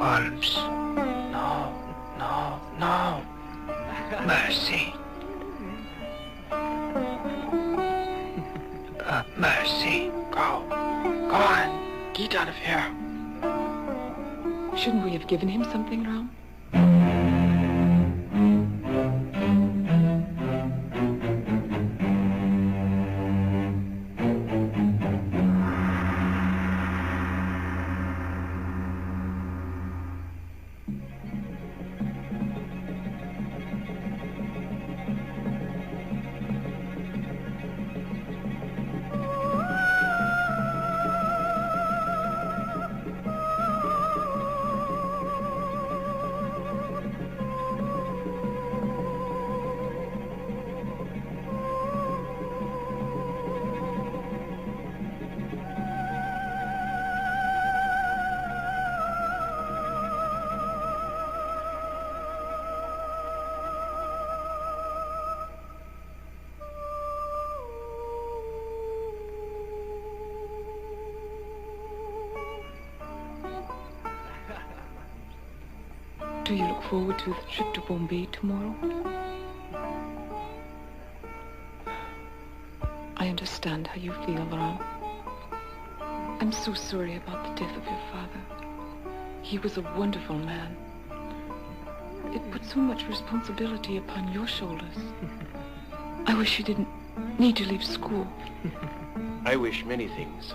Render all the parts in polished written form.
arms. No, no, no. Mercy. Mercy. Go. Go on. Get out of here. Shouldn't we have given him something, Ram? Do you look forward to the trip to Bombay tomorrow? I understand how you feel, Ram. I'm so sorry about the death of your father. He was a wonderful man. It put so much responsibility upon your shoulders. I wish you didn't need to leave school. I wish many things.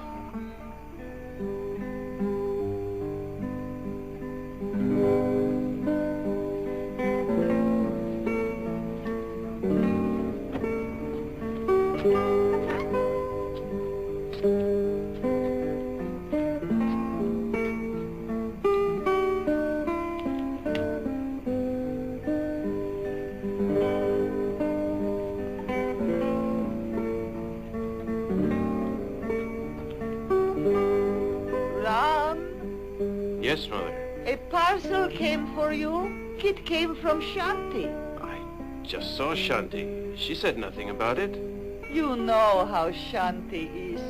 Yes, Mother. A parcel came for you. It came from Shanti. I just saw Shanti. She said nothing about it. You know how Shanti is.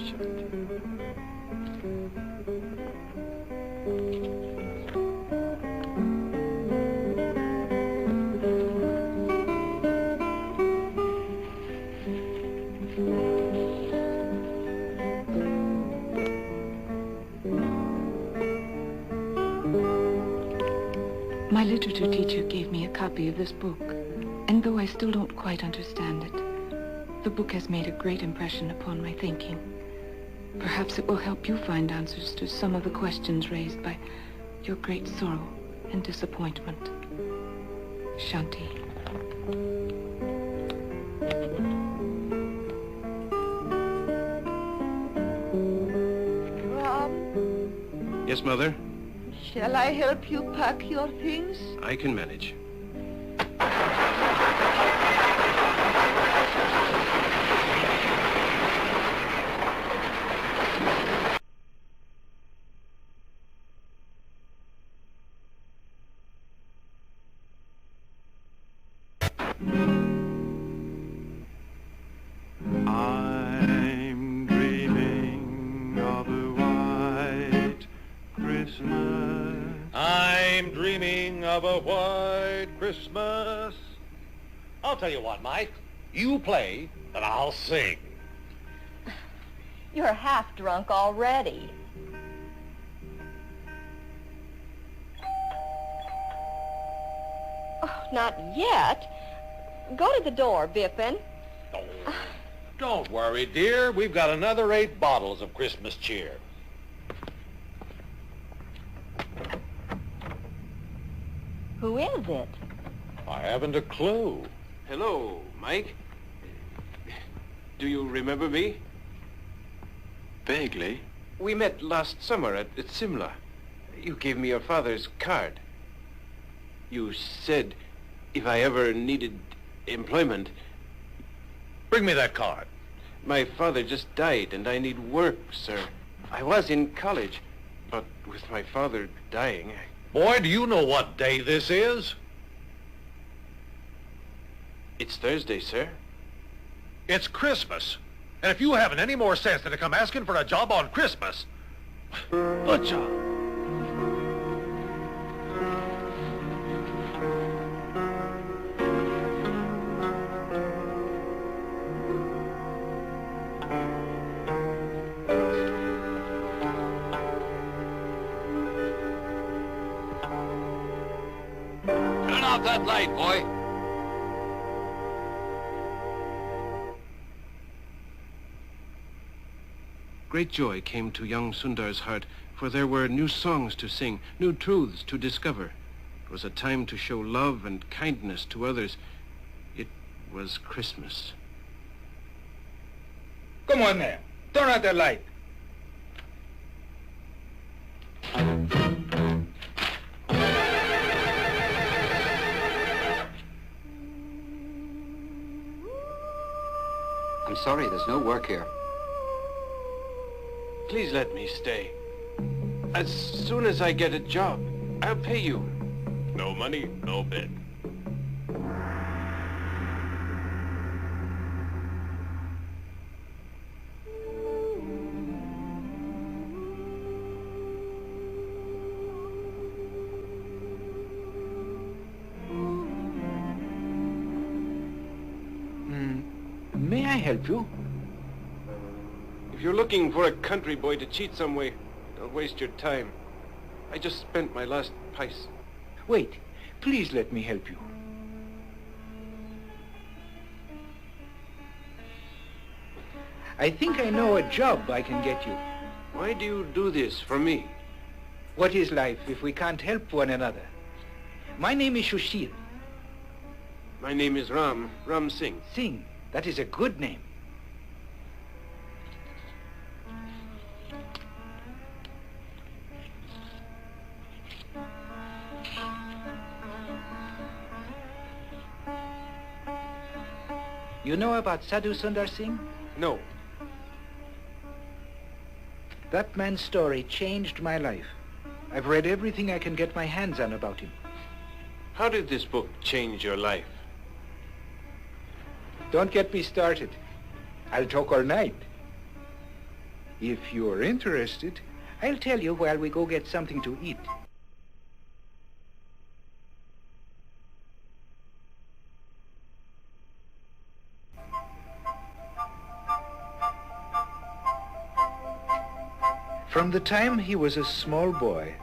Shanti. My literature teacher gave me a copy of this book, and though I still don't quite understand it, the book has made a great impression upon my thinking. Perhaps it will help you find answers to some of the questions raised by your great sorrow and disappointment. Shanti. Ram, Yes, Mother? shall I help you pack your things? I can manage. I'm dreaming of a white Christmas. I'm dreaming of a white Christmas. I'll tell you what, Mike. You play, and I'll sing. You're half drunk already. Oh, not yet. Go to the door, Bippin. Oh, don't worry, dear. We've got another 8 bottles of Christmas cheer. Who is it? I haven't a clue. Hello, Mike. Do you remember me? Vaguely. We met last summer at Simla. You gave me your father's card. You said if I ever needed employment... Bring me that card. My father just died and I need work, sir. I was in college, but with my father dying... Boy, do you know what day this is? It's Thursday, sir. It's Christmas. And if you haven't any more sense than to come asking for a job on Christmas, a job. off that light, boy. Great joy came to young Sundar's heart, for there were new songs to sing, new truths to discover. It was a time to show love and kindness to others. It was Christmas. Come on there. Turn out the light. I'm sorry, there's no work here. Please let me stay. As soon as I get a job, I'll pay you. No money, no bed. May I help you? If you're looking for a country boy to cheat some way, don't waste your time. I just spent my last pice. Wait. Please let me help you. I think I know a job I can get you. Why do you do this for me? What is life if we can't help one another? My name is Shushil. My name is Ram Singh. Singh. That is a good name. You know about Sadhu Sundar Singh? No. That man's story changed my life. I've read everything I can get my hands on about him. How did this book change your life? Don't get me started. I'll talk all night. If you're interested, I'll tell you while we go get something to eat. From the time he was a small boy,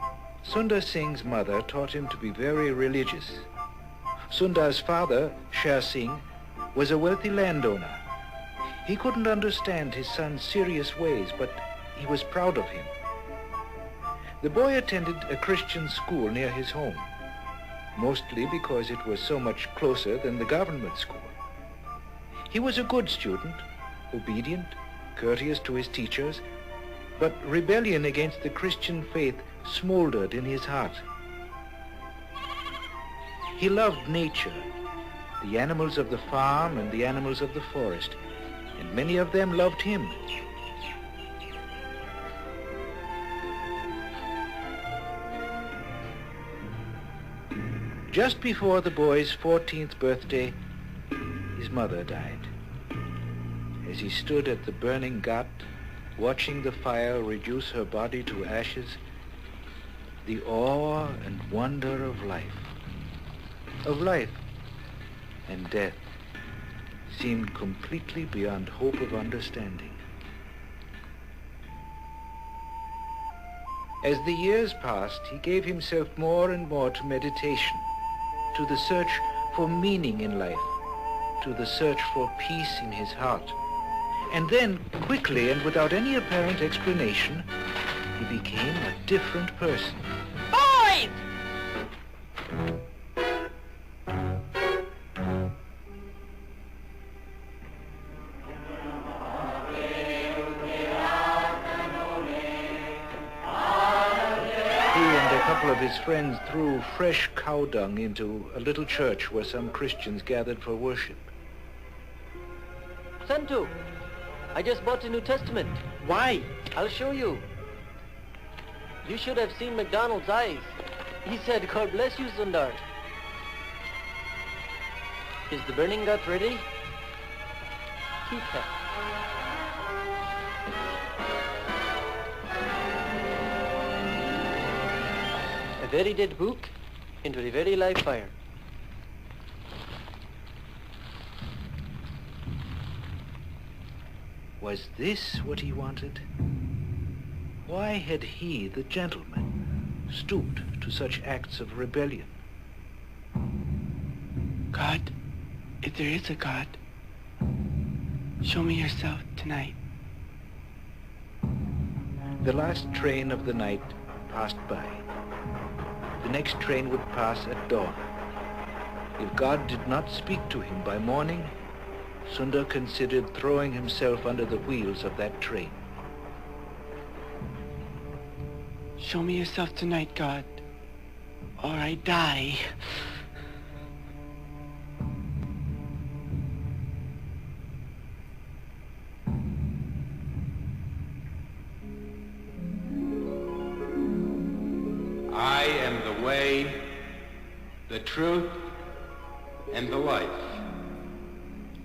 Sundar Singh's mother taught him to be very religious. Sundar's father, Sher Singh, was a wealthy landowner. He couldn't understand his son's serious ways, but he was proud of him. The boy attended a Christian school near his home, mostly because it was so much closer than the government school. He was a good student, obedient, courteous to his teachers, but rebellion against the Christian faith smoldered in his heart. He loved nature, the animals of the farm and the animals of the forest, and many of them loved him. Just before the boy's 14th birthday, his mother died. As he stood at the burning ghat, watching the fire reduce her body to ashes, the awe and wonder of life and death, seemed completely beyond hope of understanding. As the years passed, he gave himself more and more to meditation, to the search for meaning in life, to the search for peace in his heart. And then, quickly and without any apparent explanation, he became a different person. Boys! Of his friends threw fresh cow dung into a little church where some Christians gathered for worship. Santu, I just bought a New Testament. Why? I'll show you. You should have seen MacDonald's eyes. He said, "God bless you, Sundar." Is the burning ghat ready? Keep that. A very dead book into the very live fire. Was this what he wanted? Why had he, the gentleman, stooped to such acts of rebellion? God, if there is a God, show me yourself tonight. The last train of the night passed by. The next train would pass at dawn. If God did not speak to him by morning, Sundar considered throwing himself under the wheels of that train. Show me yourself tonight, God, or I die. I am the way, the truth, and the life.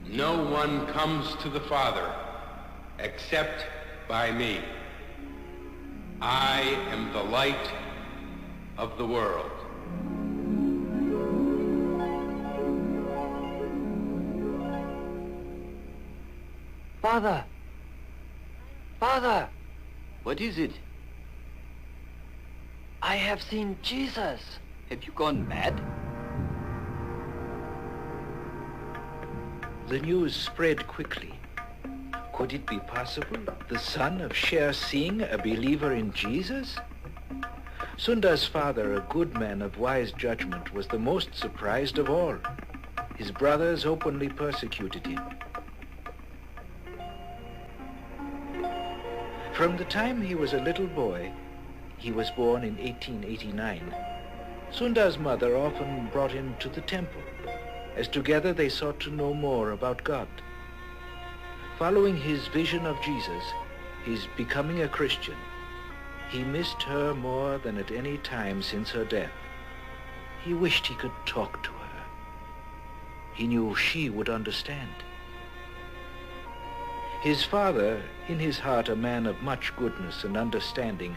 No one comes to the Father except by me. I am the light of the world. Father! Father! What is it? I have seen Jesus. Have you gone mad? The news spread quickly. Could it be possible? The son of Singh, a believer in Jesus? Sundar's father, a good man of wise judgment, was the most surprised of all. His brothers openly persecuted him. From the time he was a little boy, he was born in 1889, Sundar's mother often brought him to the temple, as together they sought to know more about God. Following his vision of Jesus, his becoming a Christian, he missed her more than at any time since her death. He wished he could talk to her. He knew she would understand. His father, in his heart a man of much goodness and understanding,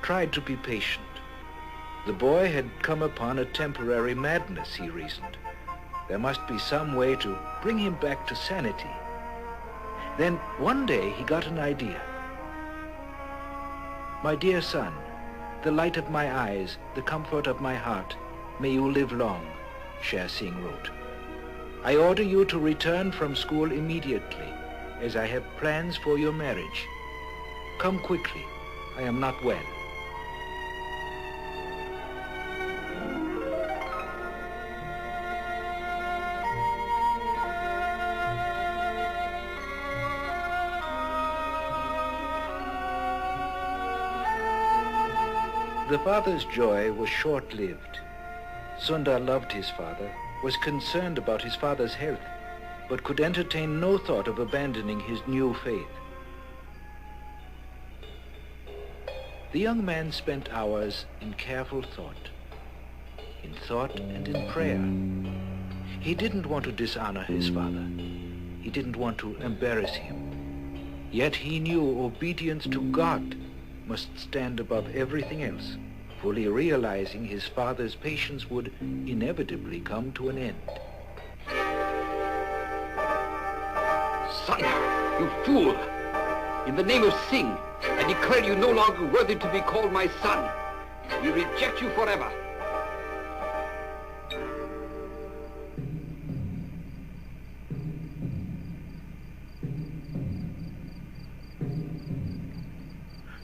tried to be patient. The boy had come upon a temporary madness, he reasoned. There must be some way to bring him back to sanity. Then one day he got an idea. "My dear son, the light of my eyes, the comfort of my heart, may you live long," Singh wrote. "I order you to return from school immediately, as I have plans for your marriage. Come quickly, I am not well." The father's joy was short-lived. Sundar loved his father, was concerned about his father's health, but could entertain no thought of abandoning his new faith. The young man spent hours in careful thought and in prayer. He didn't want to dishonor his father. He didn't want to embarrass him. Yet he knew obedience to God must stand above everything else, fully realizing his father's patience would inevitably come to an end. Son, you fool! In the name of Singh, I declare you no longer worthy to be called my son. We reject you forever.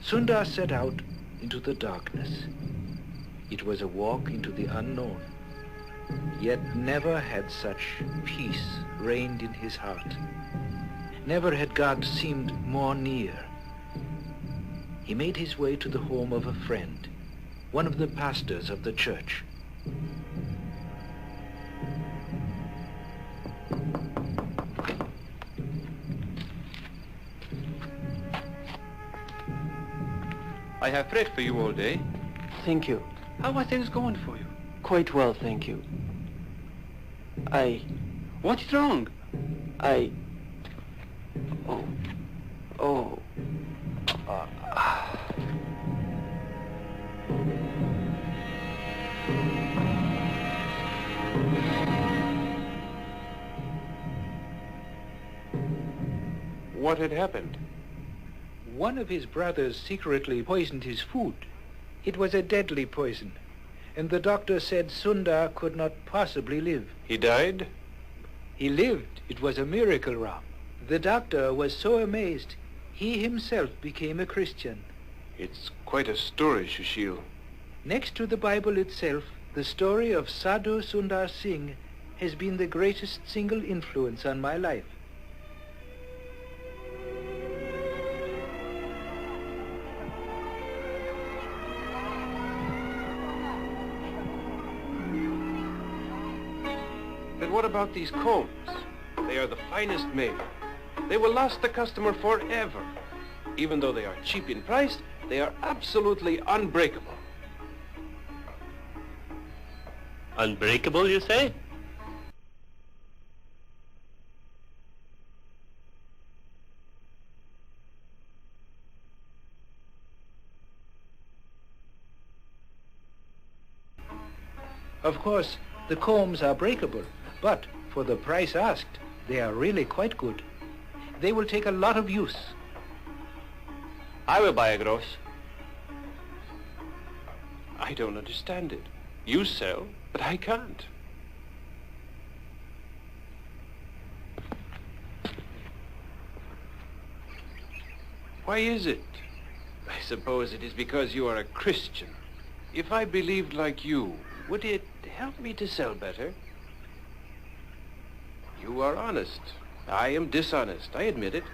Sundar set out into the darkness. It was a walk into the unknown. Yet never had such peace reigned in his heart. Never had God seemed more near. He made his way to the home of a friend, one of the pastors of the church. I have prayed for you all day. Thank you. How are things going for you? Quite well, thank you. What's wrong? What had happened? One of his brothers secretly poisoned his food. It was a deadly poison. and the doctor said Sundar could not possibly live. He died? He lived. It was a miracle, Ram. The doctor was so amazed, he himself became a Christian. It's quite a story, Sushil. Next to the Bible itself, the story of Sadhu Sundar Singh has been the greatest single influence on my life. But what about these combs? They are the finest made. They will last the customer forever. Even though they are cheap in price, they are absolutely unbreakable. Unbreakable, you say? Of course, the combs are breakable, but for the price asked, they are really quite good. They will take a lot of use. I will buy a gross. I don't understand it. You sell, but I can't. Why is it? I suppose it is because you are a Christian. If I believed like you, would it help me to sell better? You are honest. I am dishonest. I admit it.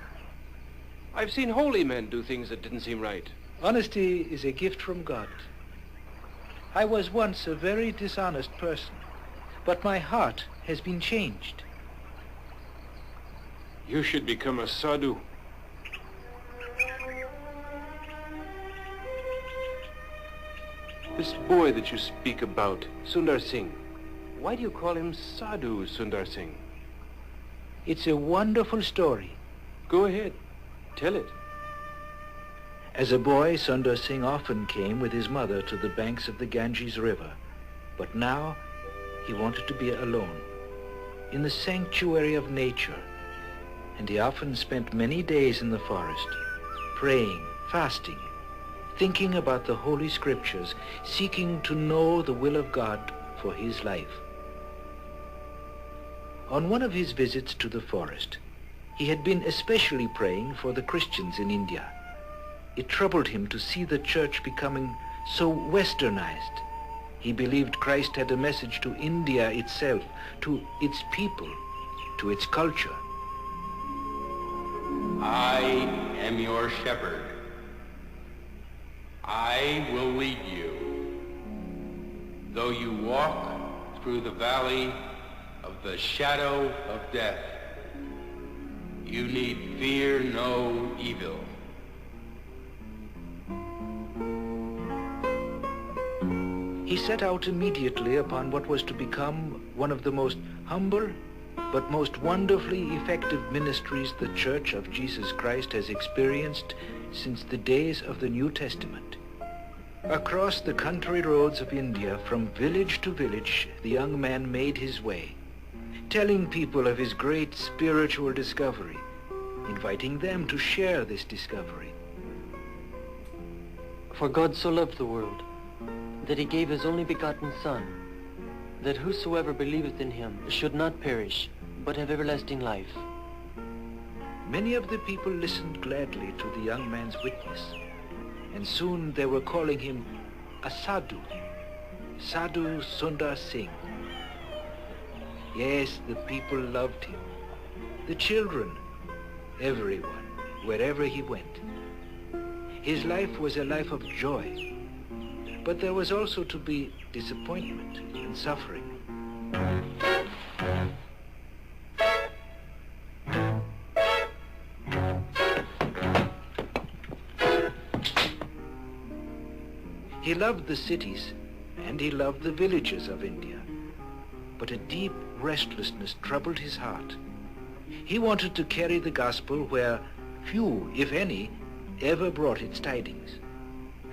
I've seen holy men do things that didn't seem right. Honesty is a gift from God. I was once a very dishonest person, but my heart has been changed. You should become a sadhu. This boy that you speak about, Sundar Singh, why do you call him Sadhu Sundar Singh? It's a wonderful story. Go ahead. Tell it. As a boy, Sundar Singh often came with his mother to the banks of the Ganges River. But now, he wanted to be alone, in the sanctuary of nature. And he often spent many days in the forest, praying, fasting, thinking about the Holy Scriptures, seeking to know the will of God for his life. On one of his visits to the forest, he had been especially praying for the Christians in India. It troubled him to see the church becoming so westernized. He believed Christ had a message to India itself, to its people, to its culture. I am your shepherd. I will lead you. Though you walk through the valley of the shadow of death, you need fear no evil. He set out immediately upon what was to become one of the most humble but most wonderfully effective ministries the Church of Jesus Christ has experienced since the days of the New Testament. Across the country roads of India, from village to village, the young man made his way, telling people of his great spiritual discovery, inviting them to share this discovery. For God so loved the world, that he gave his only begotten Son, that whosoever believeth in him should not perish, but have everlasting life. Many of the people listened gladly to the young man's witness, and soon they were calling him a sadhu, Sadhu Sundar Singh. Yes, the people loved him, the children, everyone, wherever he went. His life was a life of joy, but there was also to be disappointment and suffering. He loved the cities and he loved the villages of India, but a deep restlessness troubled his heart. He wanted to carry the gospel where few, if any, ever brought its tidings.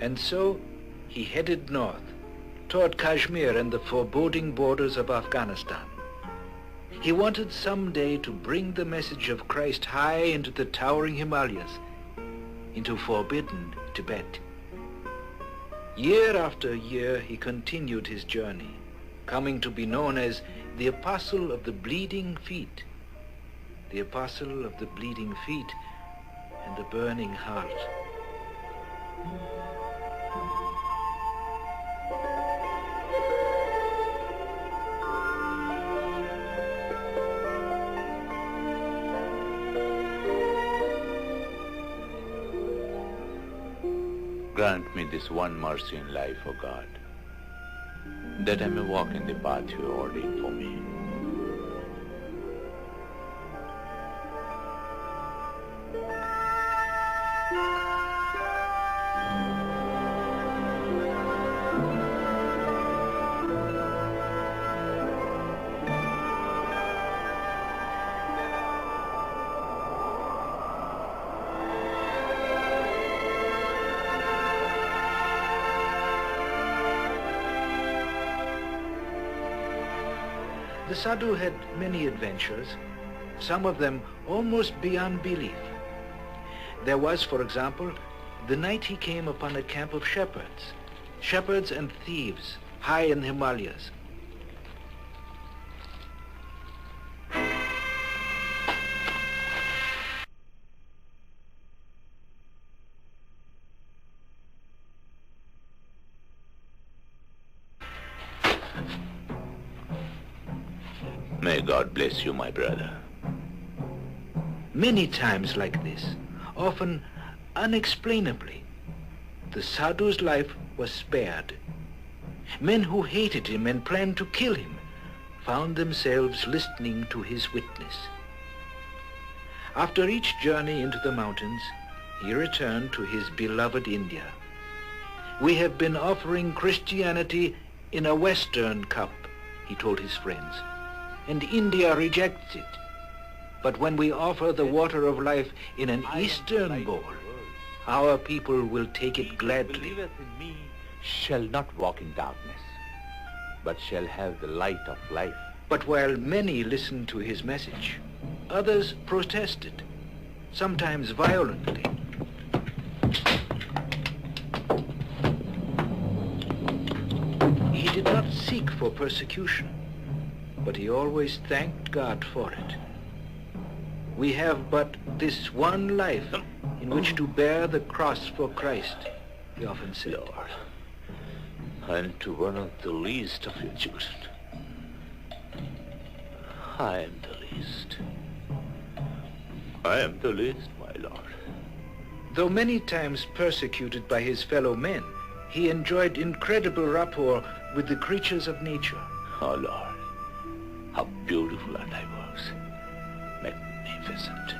And so he headed north, toward Kashmir and the foreboding borders of Afghanistan. He wanted someday to bring the message of Christ high into the towering Himalayas, into forbidden Tibet. Year after year, he continued his journey, coming to be known as the Apostle of the Bleeding Feet, the Apostle of the Bleeding Feet and the Burning Heart. Grant me this one mercy in life, O God, that I may walk in the path you ordained for me. The sadhu had many adventures, some of them almost beyond belief. There was, for example, the night he came upon a camp of shepherds and thieves, high in the Himalayas. May God bless you, my brother. Many times like this, often unexplainably, the sadhu's life was spared. Men who hated him and planned to kill him found themselves listening to his witness. After each journey into the mountains, he returned to his beloved India. We have been offering Christianity in a Western cup, he told his friends, and India rejects it. But when we offer the water of life in an Eastern bowl, our people will take it gladly. He believeth in me shall not walk in darkness, but shall have the light of life. But while many listened to his message, others protested, sometimes violently. He did not seek for persecution, but he always thanked God for it. We have but this one life in which to bear the cross for Christ, he often said. Lord, I am to one of the least of your children. I am the least. I am the least, my Lord. Though many times persecuted by his fellow men, he enjoyed incredible rapport with the creatures of nature. Oh, Lord, how beautiful are thy works. Magnificent.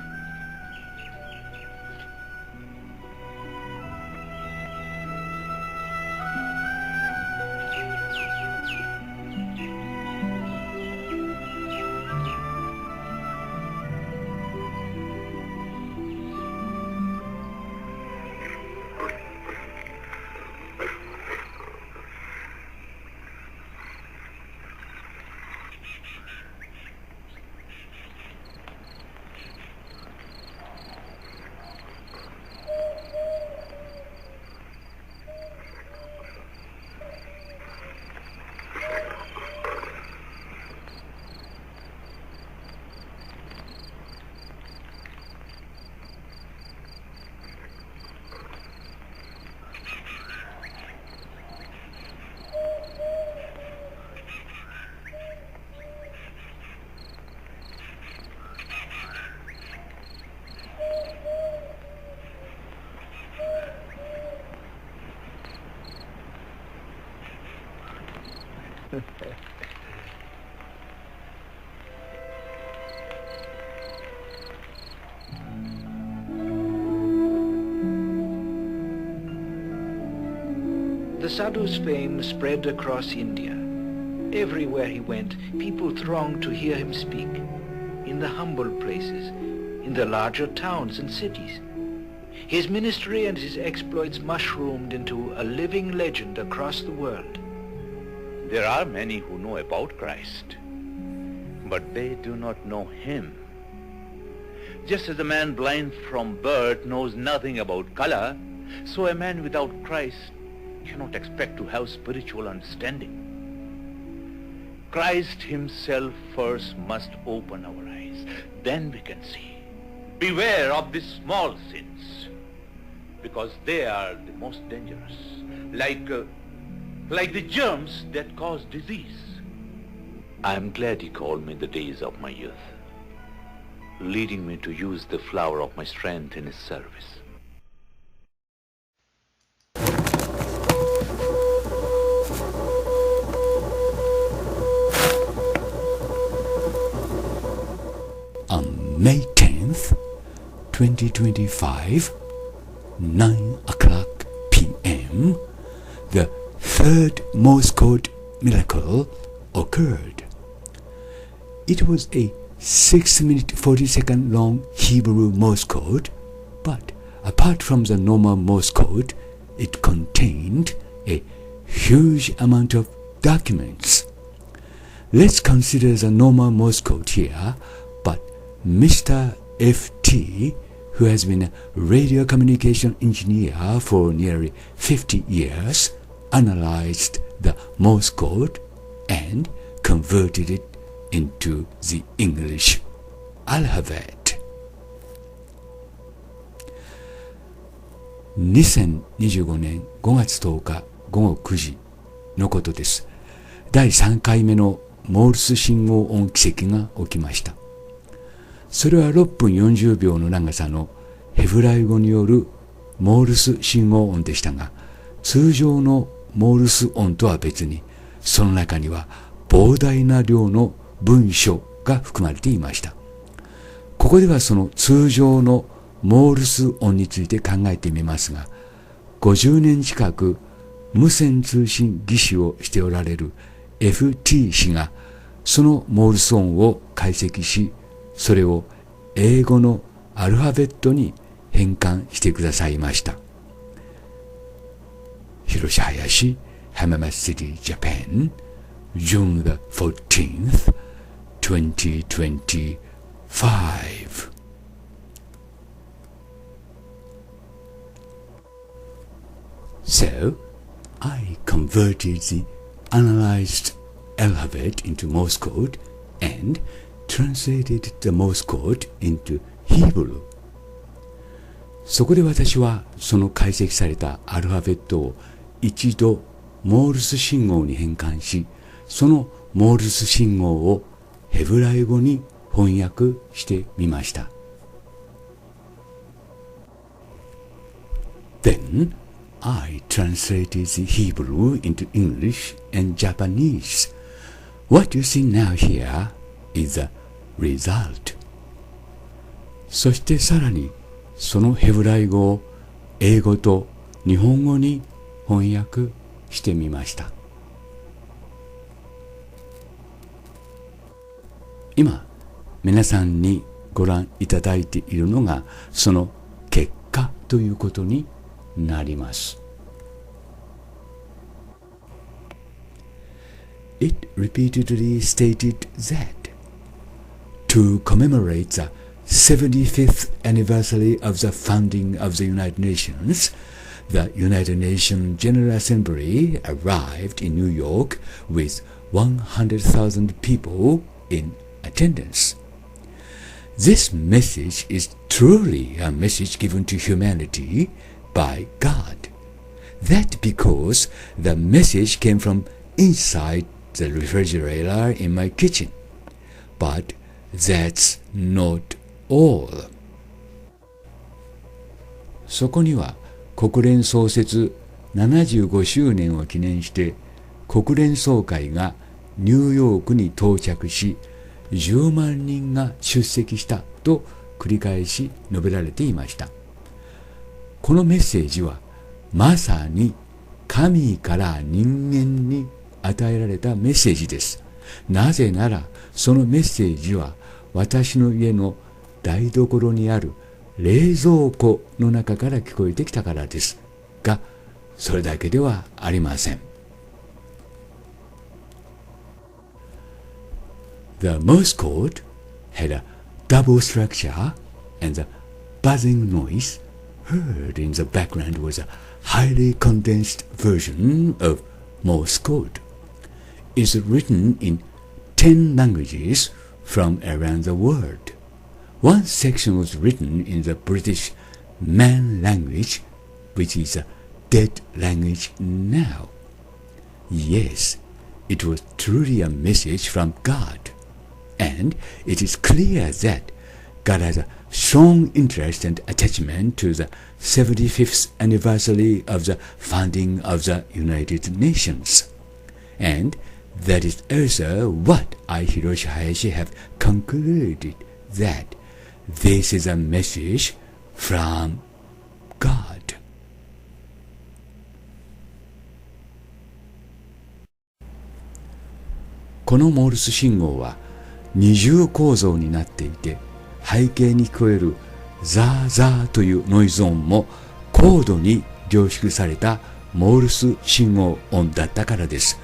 The sadhu's fame spread across India. Everywhere he went, people thronged to hear him speak, in the humble places, in the larger towns and cities. His ministry and his exploits mushroomed into a living legend across the world. There are many who know about Christ, but they do not know him. Just as a man blind from birth knows nothing about color, so a man without Christ cannot expect to have spiritual understanding. Christ himself first must open our eyes. Then we can see. Beware of the small sins, because they are the most dangerous, like the germs that cause disease. I am glad he called me the days of my youth, leading me to use the flower of my strength in his service. On May 10th, 2025, 9 o'clock p.m., the third Morse code miracle occurred. It was a 6-minute 40-second long Hebrew Morse code, but apart from the normal Morse code, it contained a huge amount of documents. Let's consider the normal Morse code here, but Mr. F.T., who has been a radio communication engineer for nearly 50 years, analyzed the Morse code and converted it into the English alphabet. 2025年5月10日午後9時のことです。第3回目のモールス信号音奇跡が起きました。それは6分40秒の長さのヘブライ語によるモールス信号音でしたが、通常のモールス音とは別に、その中には膨大な量の文書が含まれていました。ここではその通常のモールス音について考えてみますが、50年近く無線通信技師をしておられる FT 氏がそのモールス音を解析し、それを英語のアルファベットに変換してくださいました。Hiroshi Hayashi, Hamama City, Japan, June the 14th, 2025. So, I converted the analyzed alphabet into Morse code and translated the Morse code into Hebrew. そこで私はその解析されたアルファベットを一度モールス信号に変換し、そのモールス信号をヘブライ語に翻訳してみました。Then, I translated the Hebrew into English and Japanese. What you see now here is the result. そしてさらにそのヘブライ語を英語と日本語に翻訳してみました。今皆さんにご覧いただいているのがその結果ということになります。It repeatedly stated that to commemorate the 75th anniversary of the founding of the United Nations, the United Nations General Assembly arrived in New York with 100,000 people in attendance. This message is truly a message given to humanity by God. That because the message came from inside the refrigerator in my kitchen. But that's not all. そこには国連創設75周年を記念して国連総会がニューヨークに到着し10万人が出席したと繰り返し述べられていました。このメッセージはまさに神から人間に与えられたメッセージです。なぜならそのメッセージは私の家の台所にある冷蔵庫の中から聞こえてきたからですが、それだけではありません。The Morse code had a double structure and the buzzing noise heard in the background was a highly condensed version of Morse code. It's written in 10 languages from around the world. One section was written in the British Man language, which is a dead language now. Yes, it was truly a message from God, and it is clear that God has a strong interest and attachment to the 75th anniversary of the founding of the United Nations. And that is also what I, Hiroshi Hayashi, have concluded, that this is a message from God. このモールス信号は二重構造になっていて、背景に聞こえるザーザーというノイズ音も高度に凝縮されたモールス信号音だったからです。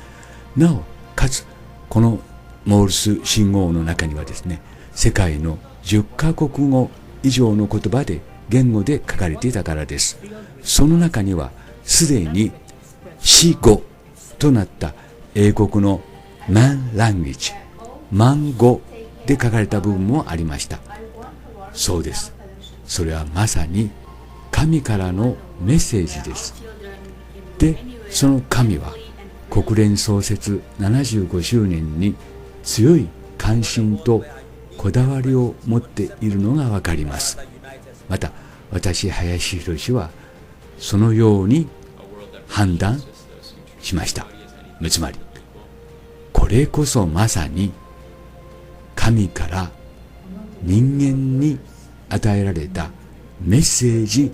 なおかつこのモールス信号の中にはですね、世界の10カ国語以上の言葉で言語で書かれていたからです。その中にはすでに死語となった英国のマンランゲージ、マン語で書かれた部分もありました。そうです。それはまさに神からのメッセージです。で、その神は国連創設75周年に強い関心とこだわりを持っているのがわかります。また、私、林博はそのように判断しました。つまり、これこそまさに神から人間に与えられたメッセージ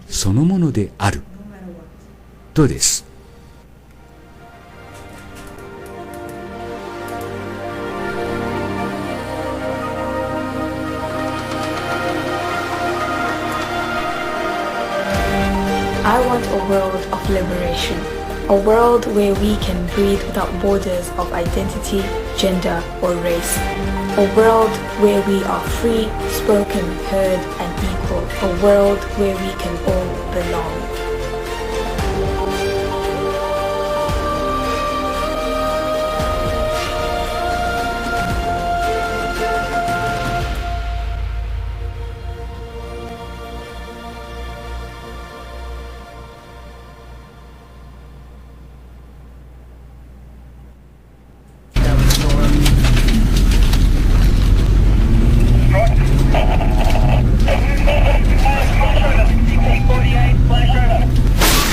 そのものであるとです。I want a world of liberation, a world where we can breathe without borders of identity, gender, or race. A world where we are free, spoken, heard, and equal. A world where we can all belong.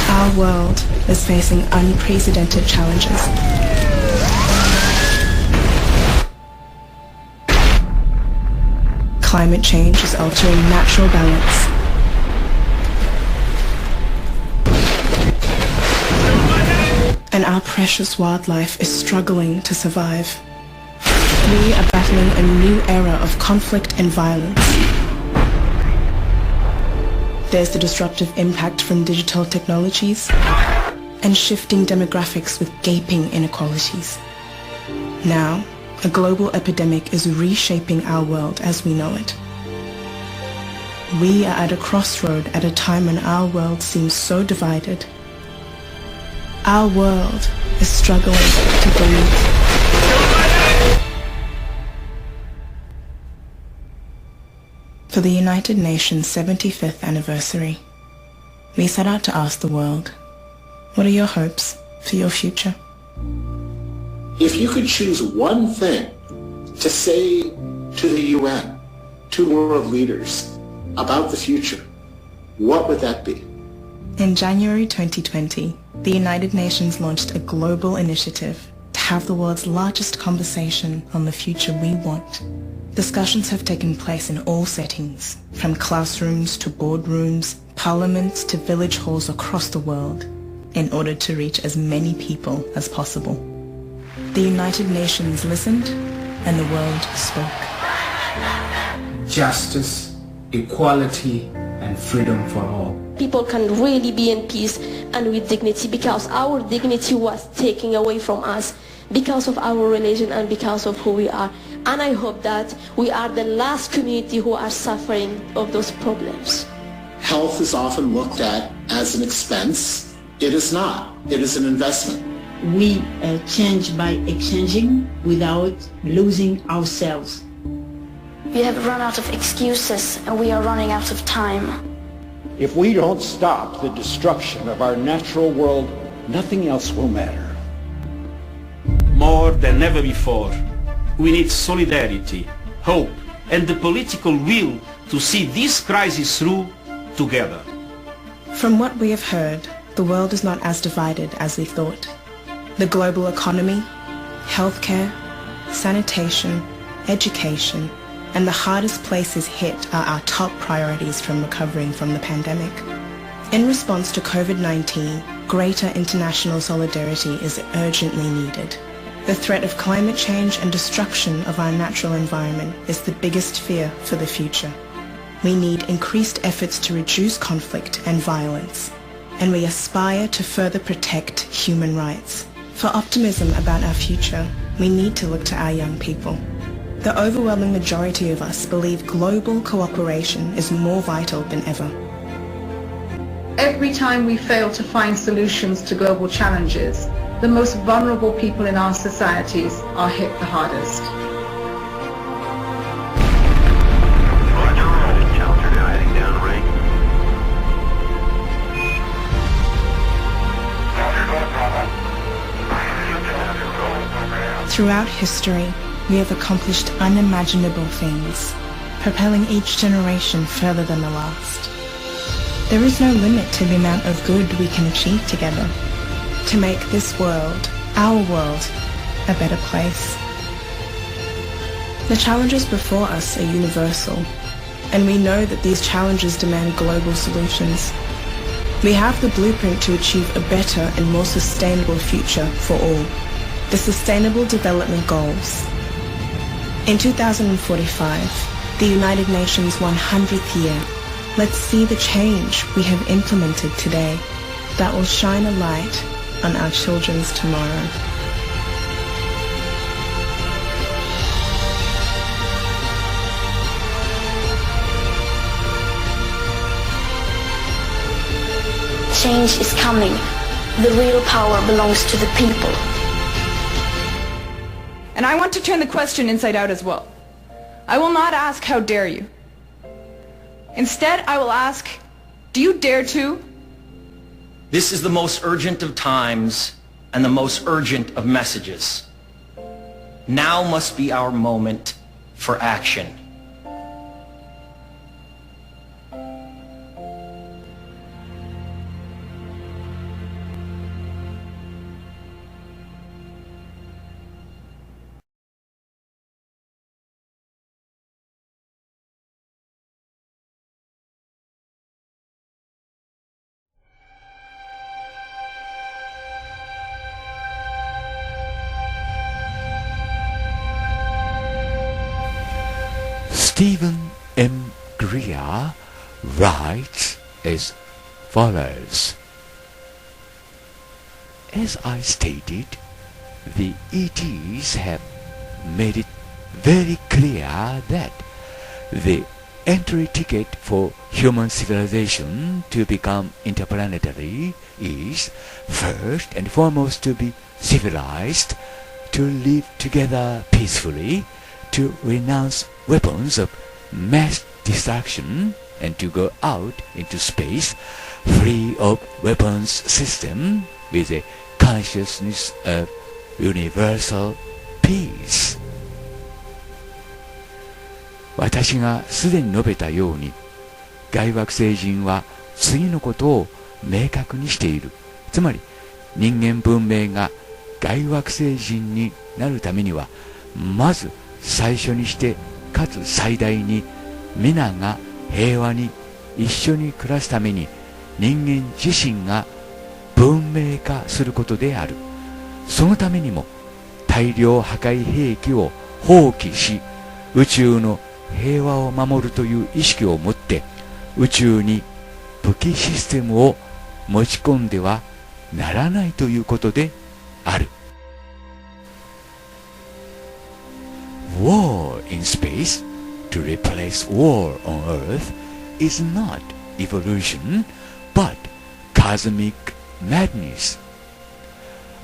Our world is facing unprecedented challenges. Climate change is altering natural balance. And our precious wildlife is struggling to survive. We are battling a new era of conflict and violence. There's the disruptive impact from digital technologies and shifting demographics with gaping inequalities. Now, a global epidemic is reshaping our world as we know it. We are at a crossroad at a time when our world seems so divided. Our world is struggling to breathe. For the United Nations 75th anniversary, we set out to ask the world, what are your hopes for your future? If you could choose one thing to say to the UN, to world leaders, about the future, what would that be? In January 2020, the United Nations launched a global initiative to have the world's largest conversation on the future we want. Discussions have taken place in all settings, from classrooms to boardrooms, parliaments to village halls across the world, in order to reach as many people as possible. The United Nations listened, and the world spoke. Justice, equality, and freedom for all. People can really be in peace and with dignity, because our dignity was taken away from us because of our religion and because of who we are. And I hope that we are the last community who are suffering of those problems. Health is often looked at as an expense. It is not. It is an investment. We change by exchanging without losing ourselves. We have run out of excuses and we are running out of time. If we don't stop the destruction of our natural world, nothing else will matter. More than ever before, we need solidarity, hope, and the political will to see this crisis through together. From what we have heard, the world is not as divided as we thought. The global economy, healthcare, sanitation, education, and the hardest places hit are our top priorities from recovering from the pandemic. In response to COVID-19, greater international solidarity is urgently needed. The threat of climate change and destruction of our natural environment is the biggest fear for the future. We need increased efforts to reduce conflict and violence, and we aspire to further protect human rights. For optimism about our future, we need to look to our young people. The overwhelming majority of us believe global cooperation is more vital than ever. Every time we fail to find solutions to global challenges, the most vulnerable people in our societies are hit the hardest. Throughout history, we have accomplished unimaginable things, propelling each generation further than the last. There is no limit to the amount of good we can achieve together to make this world, our world, a better place. The challenges before us are universal, and we know that these challenges demand global solutions. We have the blueprint to achieve a better and more sustainable future for all. The Sustainable Development Goals. In 2045, the United Nations 100th year, let's see the change we have implemented today that will shine a light on our children's tomorrow. Change is coming. The real power belongs to the people. And I want to turn the question inside out as well. I will not ask, how dare you? Instead, I will ask, do you dare to? This is the most urgent of times and the most urgent of messages. Now must be our moment for action. Stephen M. Greer writes as follows. As I stated, the ETs have made it very clear that the entry ticket for human civilization to become interplanetary is first and foremost to be civilized, to live together peacefully, to renounce weapons of mass destruction, and to go out into space free of weapons system with a consciousness of universal peace. 私がすでに述べたように、外惑星人は次のことを明確にしている。つまり人間文明が外惑星人になるためには、まず最初にしてかつ最大に皆が平和に一緒に暮らすために人間自身が文明化することである。そのためにも大量破壊兵器を放棄し、宇宙の平和を守るという意識を持って宇宙に武器システムを持ち込んではならないということである。War in space to replace war on Earth is not evolution, but cosmic madness.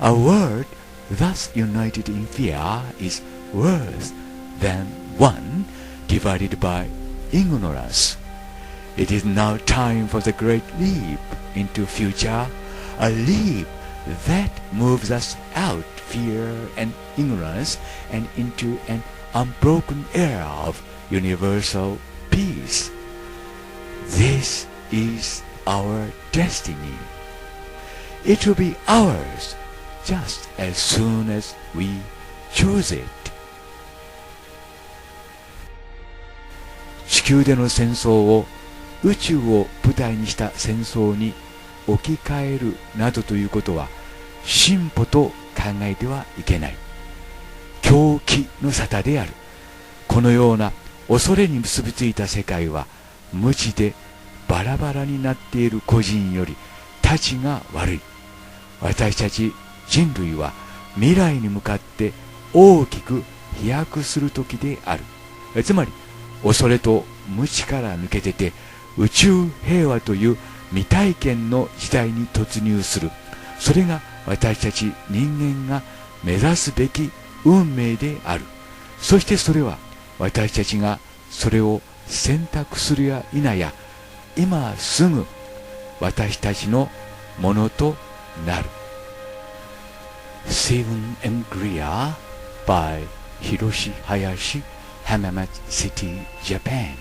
A world thus united in fear is worse than one divided by ignorance. It is now time for the great leap into future, a leap that moves us out fear and ignorance and into an unbroken era of universal peace. This is our destiny. It will be ours just as soon as we choose it. 地球での戦争を宇宙を舞台にした戦争に置き換えるなどということは進歩と考えてはいけない。狂気の沙汰である。このような恐れに結びついた世界は無知でバラバラになっている個人よりたちが悪い。私たち人類は未来に向かって大きく飛躍する時である。つまり恐れと無知から抜け出て宇宙平和という未体験の時代に突入する。それが私たち人間が目指すべき運命である。そしてそれは私たちがそれを選択するや否や今すぐ私たちのものとなる。Seven and Greer by Hiroshi Hayashi, Hamamatsu City, Japan.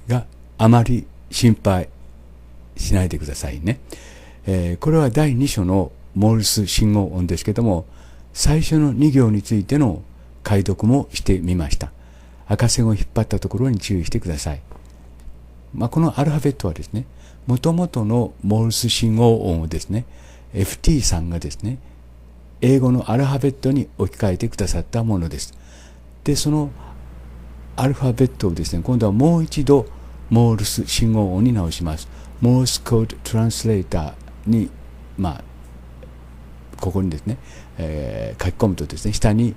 があまり心配しないでくださいね。これは第2章のモールス信号音ですけども、最初の2行についての解読もしてみました。赤線を引っ張ったところに注意してください。このアルファベットはですね、もともとのモールス信号音をですね、FT さんがですね、英語のアルファベットに置き換えてくださったものです。で、そのアルファベットをですね、今度はもう一度モールス信号音に直します。モールスコードトランスレーターに、ここにですね、書き込むとですね、下に、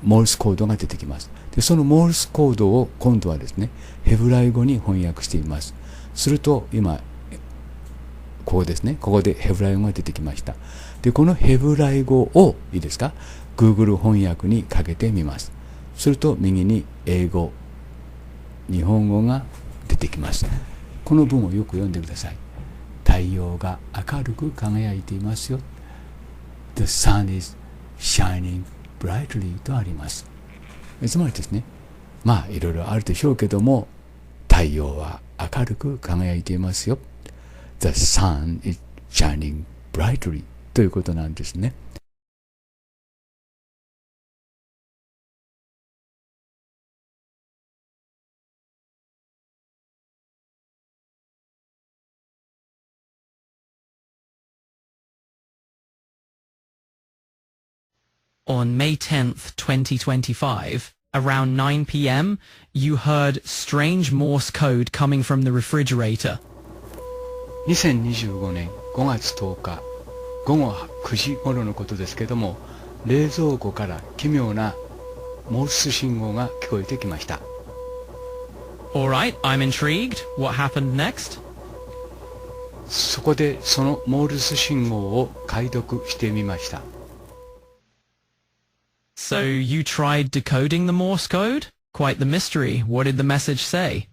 モールスコードが出てきます。で、そのモールスコードを今度はですね、ヘブライ語に翻訳しています。すると、今、ここですね、ここでヘブライ語が出てきました。で、このヘブライ語を、いいですか、Google 翻訳にかけてみます。すると、右に英語、日本語が出てきます。この文をよく読んでください。太陽が明るく輝いていますよ。The sun is shining brightly とあります。つまりですね、いろいろあるでしょうけども、太陽は明るく輝いていますよ。The sun is shining brightly ということなんですね。On May 10th, 2025, around 9 p.m., you heard strange Morse code coming from the refrigerator. 2025年5月10日午後9時頃のことですけども、冷蔵庫から奇妙なモールス信号が聞こえてきました。Alright, I'm intrigued. What happened next? そこでそのモールス信号を解読してみました。So you tried decoding the Morse code? Quite the mystery. What did the message say?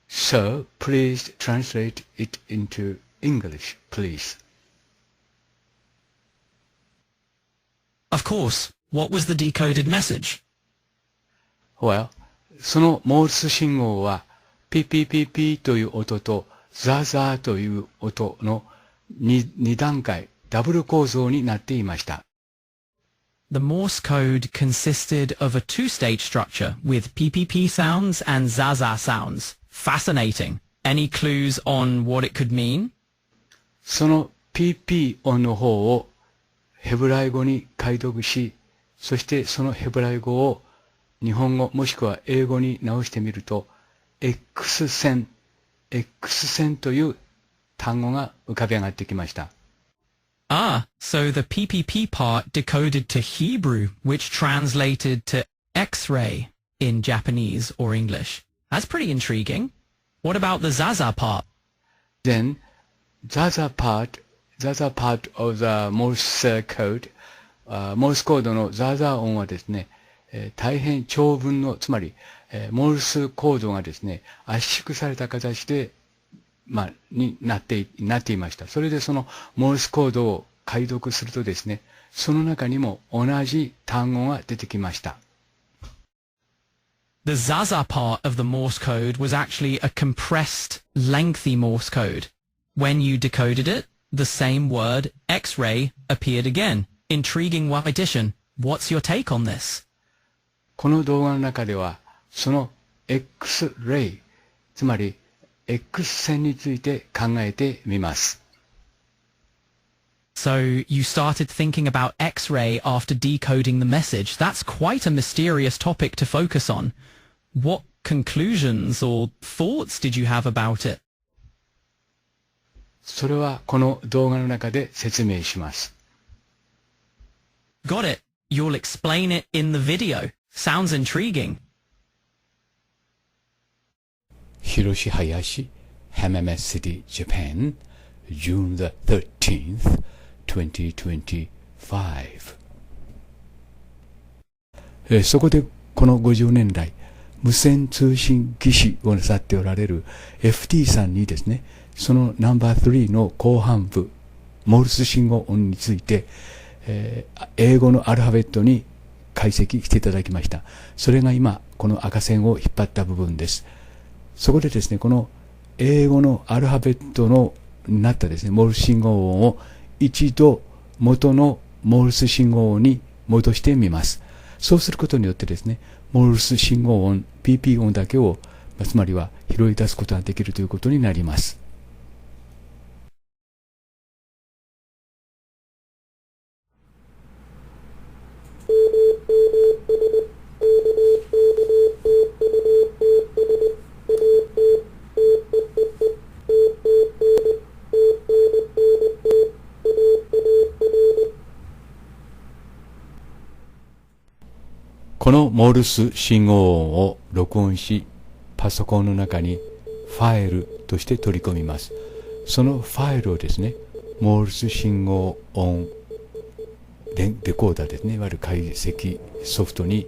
So please translate it into English, please. Of course. What was the decoded message? Well, そのモールス信号はピピピピという音とザーザーという音の2段階ダブル構造になっていました。The Morse code consisted of a two-stage structure with PPP sounds and Zaza sounds. Fascinating. Any clues on what it could mean? その PP 音の方をヘブライ語に解読し、そしてそのヘブライ語を日本語もしくは英語に直してみると、X 線という単語が浮かび上がってきました。So the PPP part decoded to Hebrew, which translated to X-ray in Japanese or English. That's pretty intriguing. What about the Zaza part? Then, Zaza part of the Morse code, モールスコードのザーザー音はですね、大変長文の、つまり、モールスコードがですね、圧縮された形で、になっていました。それでそのモールスコードを解読するとですね、その中にも同じ単語が出てきました。The Zaza part of the Morse code was actually a compressed, lengthy Morse code. When you decoded it, the same word, X-ray, appeared again. Intriguing addition. What's your take on this? この動画の中では、その X-ray、つまり X 線について考えてみます。So you started thinking about X-ray after decoding the message. That's quite a mysterious topic to focus on. What conclusions or thoughts did you have about it? それはこの動画の中で説明します。Got it. You'll explain it in the video. Sounds intriguing. Hiroshi Hayashi, Hammamet City, Japan, June the 13th, 2025. そこでこの50年来、無線通信技師をなさっておられる FT さんにですね、そのナンバー3の後半部、モールス信号音について、英語のアルファベットに解析していただきました。それが今、この赤線を引っ張った部分です。そこでですね、この英語のアルファベットのになったですね、モールス信号音を一度元のモールス信号音に戻してみます。そうすることによってですね、モールス信号音、PP 音だけを、つまりは拾い出すことができるということになります。このモールス信号音を録音し、パソコンの中にファイルとして取り込みます。そのファイルをですね、モールス信号音デコーダーですね、いわゆる解析ソフトに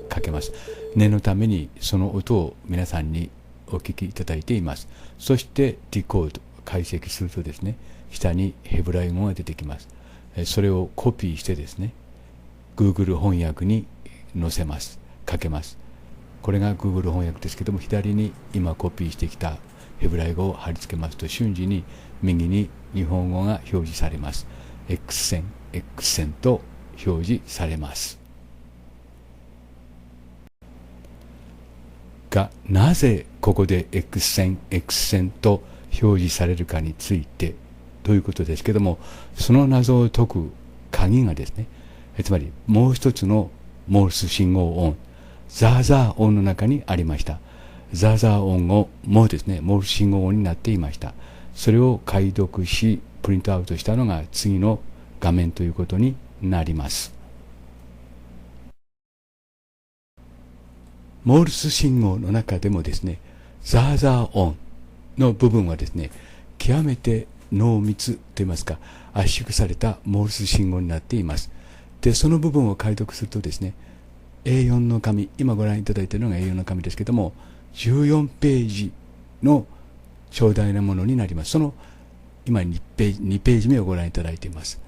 かけます。念のためにその音を皆さんにお聞きいただいています。そしてディコード、解析するとですね、下にヘブライ語が出てきます。それをコピーしてですね、Google 翻訳に載せます。かけます。これが Google 翻訳ですけども、左に今コピーしてきたヘブライ語を貼り付けますと、瞬時に右に日本語が表示されます。X 線と表示されます。が、なぜここで X 線と表示されるかについてということですけども、その謎を解く鍵がですね、つまりもう一つのモールス信号音、ザーザー音の中にありました。ザーザー音もですね、モールス信号音になっていました。それを解読し、プリントアウトしたのが次の画面ということになります。モールス信号の中でもですね、ザーザー音の部分はですね、極めて濃密といいますか圧縮されたモールス信号になっています。でその部分を解読するとですね、 A4 の紙、今ご覧いただいているのが A4 の紙ですけども、14ページの長大なものになります。その今2ページ目をご覧いただいています。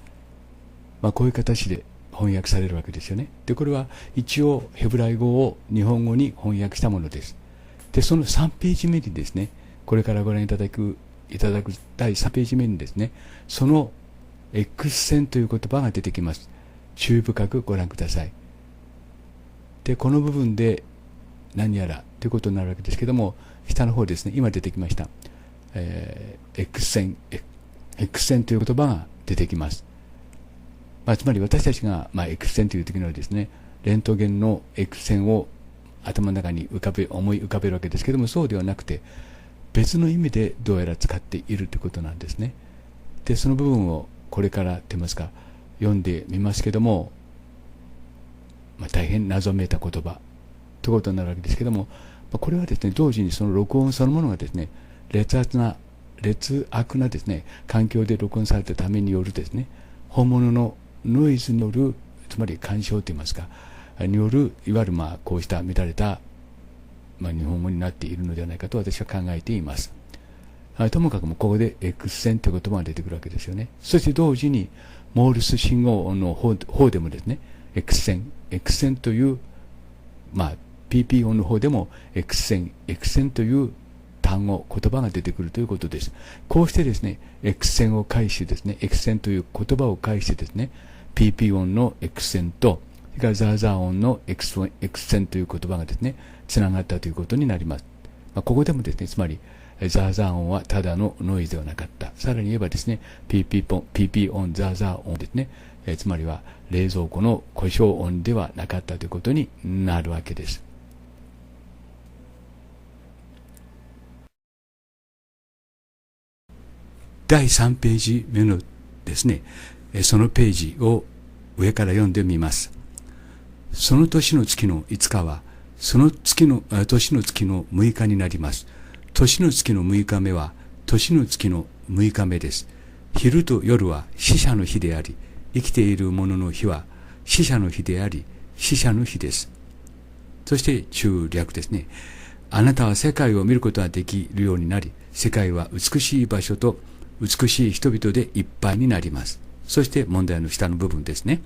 こういう形で翻訳されるわけですよね。でこれは一応ヘブライ語を日本語に翻訳したものです。でその3ページ目にですね、これからご覧いただく第3ページ目にですね、その X 線という言葉が出てきます。注意深くご覧ください。でこの部分で何やらということになるわけですけども、下の方ですね、今出てきました、X 線という言葉が出てきます。つまり私たちが、X 線という時にはですね、レントゲンの X 線を頭の中に思い浮かべるわけですけども、そうではなくて別の意味でどうやら使っているということなんですね。でその部分をこれからと言いますか読んでみますけども、大変謎めいた言葉ということになるわけですけども、これはですね、同時にその録音そのものがですね、劣悪なですね環境で録音されたためによるですね、本物のノイズによる、つまり干渉といいますかによる、いわゆるこうした乱れた、日本語になっているのではないかと私は考えています。ともかくもここで X 線という言葉が出てくるわけですよね。そして同時にモールス信号音の方でもですね、X 線という、PP 音の方でも X 線という単語、言葉が出てくるということです。こうしてですね、X 線を介してですね、X 線という言葉を介してですね、PP 音の X 線と、それからザーザー音の X 線という言葉がですね、つながったということになります。ここでもですね、つまり、ザーザー音はただのノイズではなかった。さらに言えばですね、PP 音、ザーザー音ですね、つまりは冷蔵庫の故障音ではなかったということになるわけです。第3ページ目のですね、そのページを上から読んでみます。その年の月の5日は、その年の月の6日になります。年の月の6日目は、年の月の6日目です。昼と夜は死者の日であり、生きている者の日は死者の日であり、死者の日です。そして中略ですね。あなたは世界を見ることができるようになり、世界は美しい場所と美しい人々でいっぱいになります。そして問題の下の部分ですね。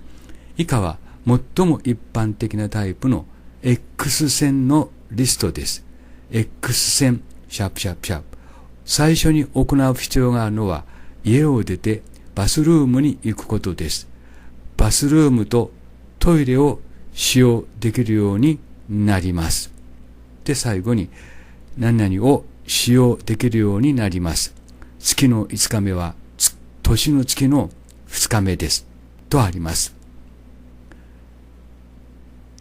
以下は最も一般的なタイプの X 線のリストです。X 線、シャープシャープシャープ。最初に行う必要があるのは、家を出てバスルームに行くことです。バスルームとトイレを使用できるようになります。で、最後に、何々を使用できるようになります。月の5日目は、年の月の2日目です。とあります。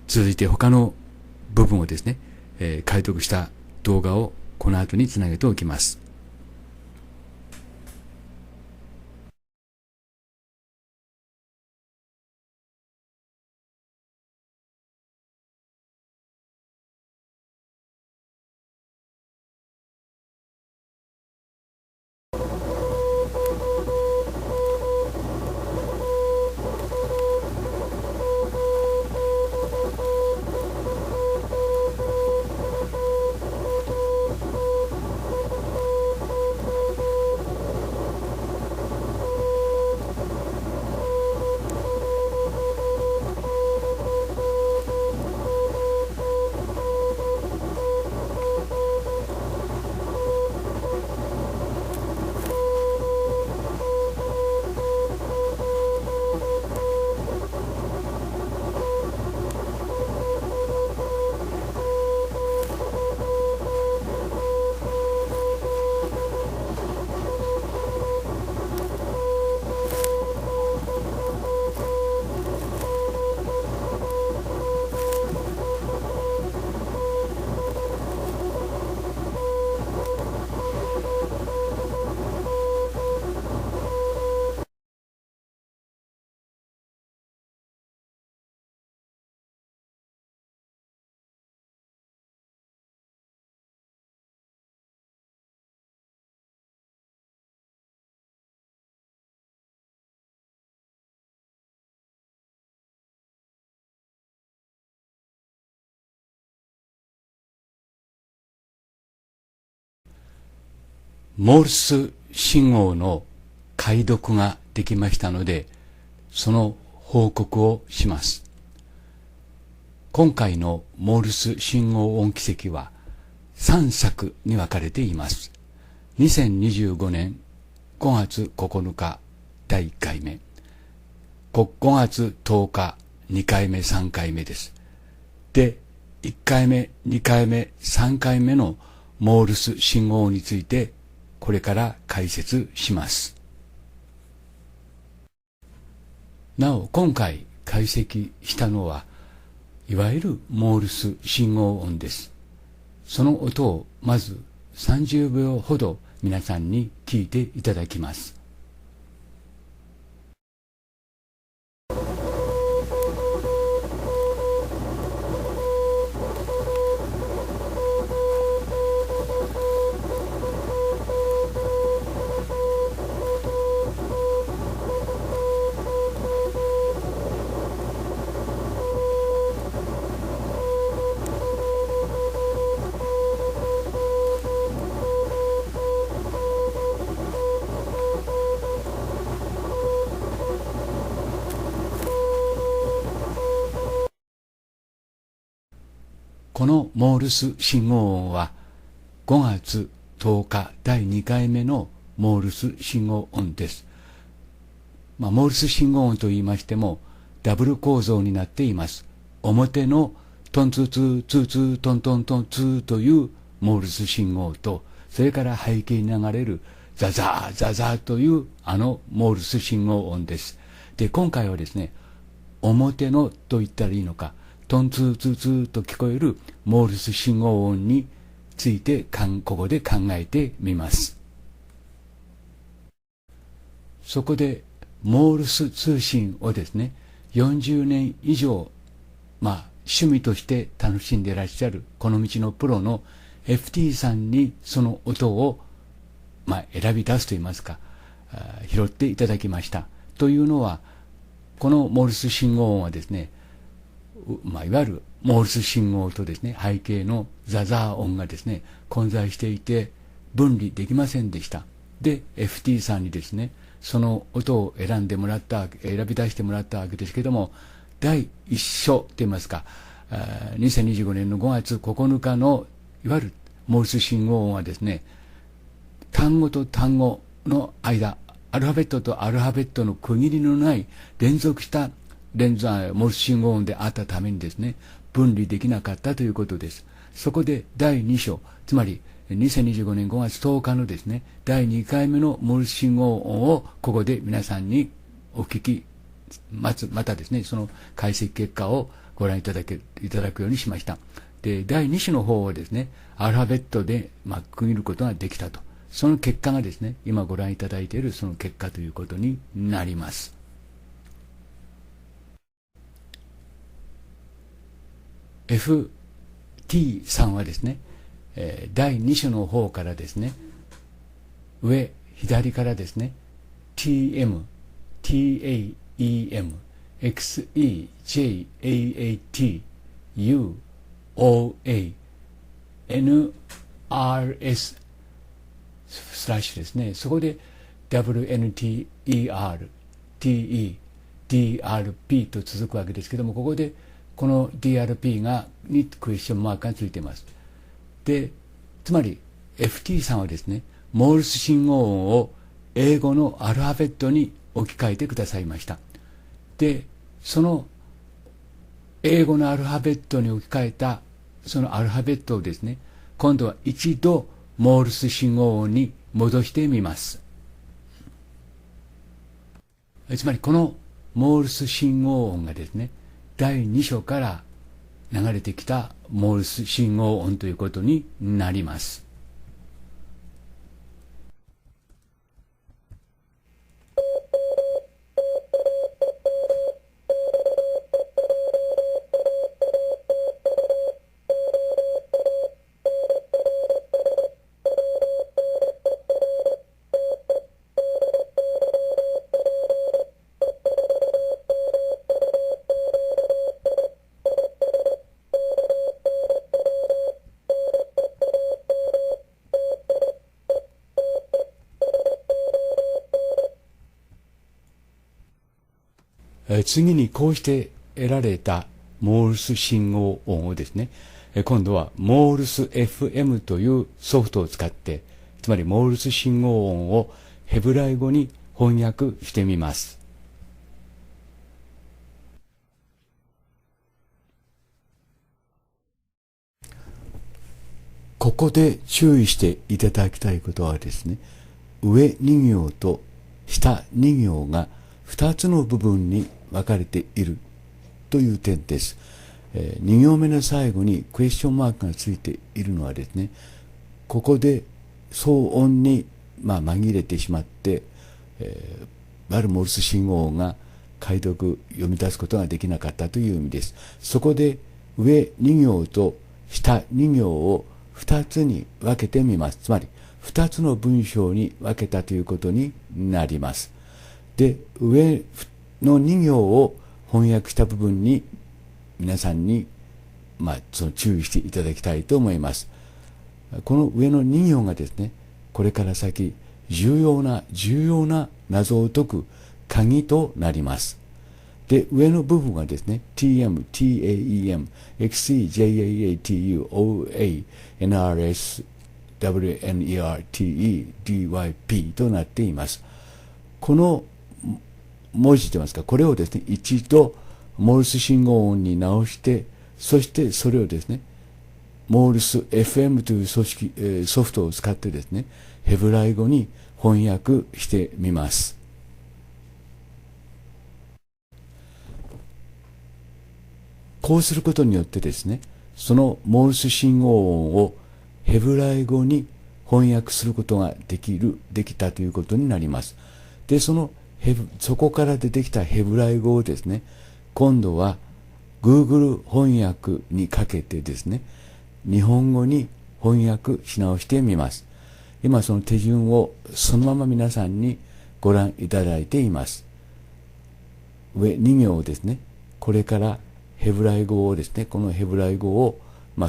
続いて他の部分をですね、解読した動画をこの後につなげておきます。モールス信号の解読ができましたので、その報告をします。今回のモールス信号音軌跡は3作に分かれています。2025年5月9日第1回目、5月10日2回目3回目です。で、1回目、2回目、3回目のモールス信号についてこれから解説します。なお、今回解析したのはいわゆるモールス信号音です。その音をまず30秒ほど皆さんに聞いていただきます。このモールス信号音は5月10日第2回目のモールス信号音です。モールス信号音と言いましてもダブル構造になっています。表のトンツーツーツーツートントントンツーというモールス信号と、それから背景に流れるザザーザザーというモールス信号音です。で、今回はですね、表のと言ったらいいのか、トンツーツーツーと聞こえるモールス信号音についてここで考えてみます。そモールス通信をですね、40年以上、趣味として楽しんでいらっしゃるこの道のプロの FT さんにその音を、選び出すといいますか、拾っていただきました。というのは、このモールス信号音はですね、いわゆるモールス信号とですね、背景のザザー音がですね、混在していて分離できませんでした。で、FT さんにですね、その音を選び出してもらったわけですけども、第一章と言いますか、2025年の5月9日のいわゆるモールス信号音はですね、単語と単語の間、アルファベットとアルファベットの区切りのない連続したモールス信号音であったためにですね、分離できなかったということです。そこで第2章、つまり2025年5月10日のですね、第2回目のモールス信号音をここで皆さんにお聞き、またですね、その解析結果をご覧いただくようにしました。で、第2種の方をですね、アルファベットで区切ることができたと。その結果がですね、今ご覧いただいているその結果ということになります。FT さんはですね、第2種の方からですね、左からですね、TM、TAEM、XE、JAAT、U、OA、NRS、スラッシュですね、そこで WNTER、TE、DRP と続くわけですけども、ここでこの DRP にクエスチョンマークがついています。で、つまり FT さんはですね、モールス信号音を英語のアルファベットに置き換えてくださいました。で、その英語のアルファベットに置き換えたそのアルファベットをですね、今度は一度モールス信号音に戻してみます。つまりこのモールス信号音がですね、第2章から流れてきたモールス信号音ということになります。次にこうして得られたモールス信号音をですね、今度はモールス FM というソフトを使って、つまりモールス信号音をヘブライ語に翻訳してみます。ここで注意していただきたいことはですね、上2行と下2行が2つの部分に分かれているという点です。2行目の最後にクエスチョンマークがついているのはですね、ここで騒音に紛れてしまって、モールス信号音が解読読み出すことができなかったという意味です。そこで上2行と下2行を2つに分けてみます。つまり2つの文章に分けたということになります。で、上の2行を翻訳した部分に皆さんに、その注意していただきたいと思います。この上の2行がですね、これから先重要な謎を解く鍵となります。で、上の部分はですね、tm, taem, xe, jaatu, oa, nrs, wnerte, dyp となっています。この文字といいますか、これをですね、一度モールス信号音に直して、そしてそれをですね、モールス FM というソフトを使ってですね、ヘブライ語に翻訳してみます。こうすることによってですね、そのモールス信号音をヘブライ語に翻訳することができたということになります。で、そこから出てきたヘブライ語をですね、今度は Google 翻訳にかけてですね、日本語に翻訳し直してみます。今その手順をそのまま皆さんにご覧いただいています。上2行をですね、これからヘブライ語をですね、このヘブライ語を、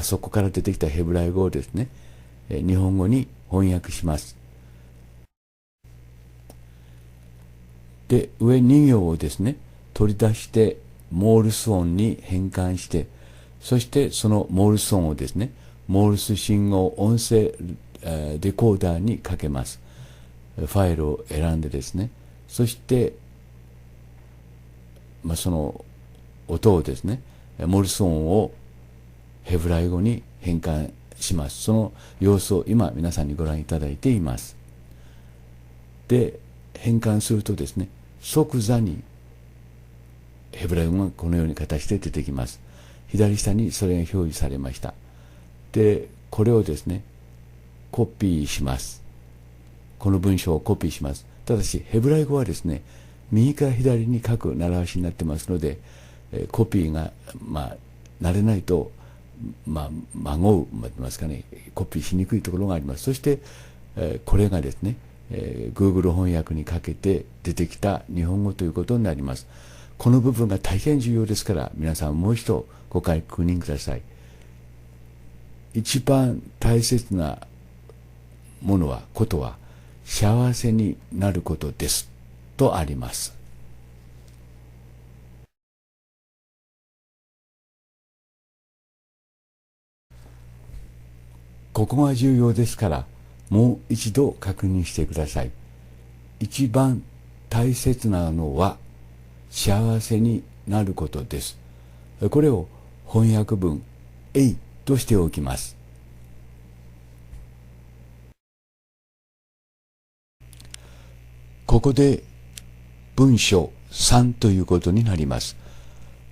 そこから出てきたヘブライ語をですね、日本語に翻訳します。で、上2行をですね、取り出してモールス音に変換して、そしてそのモールス音をですね、モールス信号音声デコーダーにかけます。ファイルを選んでですね、そして、その音をですね、モールス音をヘブライ語に変換します。その様子を今皆さんにご覧いただいています。で、変換するとですね、即座にヘブライ語がこのように形で出てきます。左下にそれが表示されました。で、これをですね、コピーします。この文章をコピーします。ただし、ヘブライ語はですね、右から左に書く習わしになってますので、コピーが、慣れないと、孫うと言いますかね、コピーしにくいところがあります。そして、これがですね、Google 翻訳にかけて出てきた日本語ということになります。この部分が大変重要ですから、皆さんもう一度ご確認ください。一番大切なことは、幸せになることです。とあります。ここが重要ですから、もう一度確認してください。一番大切なのは、幸せになることです。これを翻訳文 A としておきます。ここで文章3ということになります。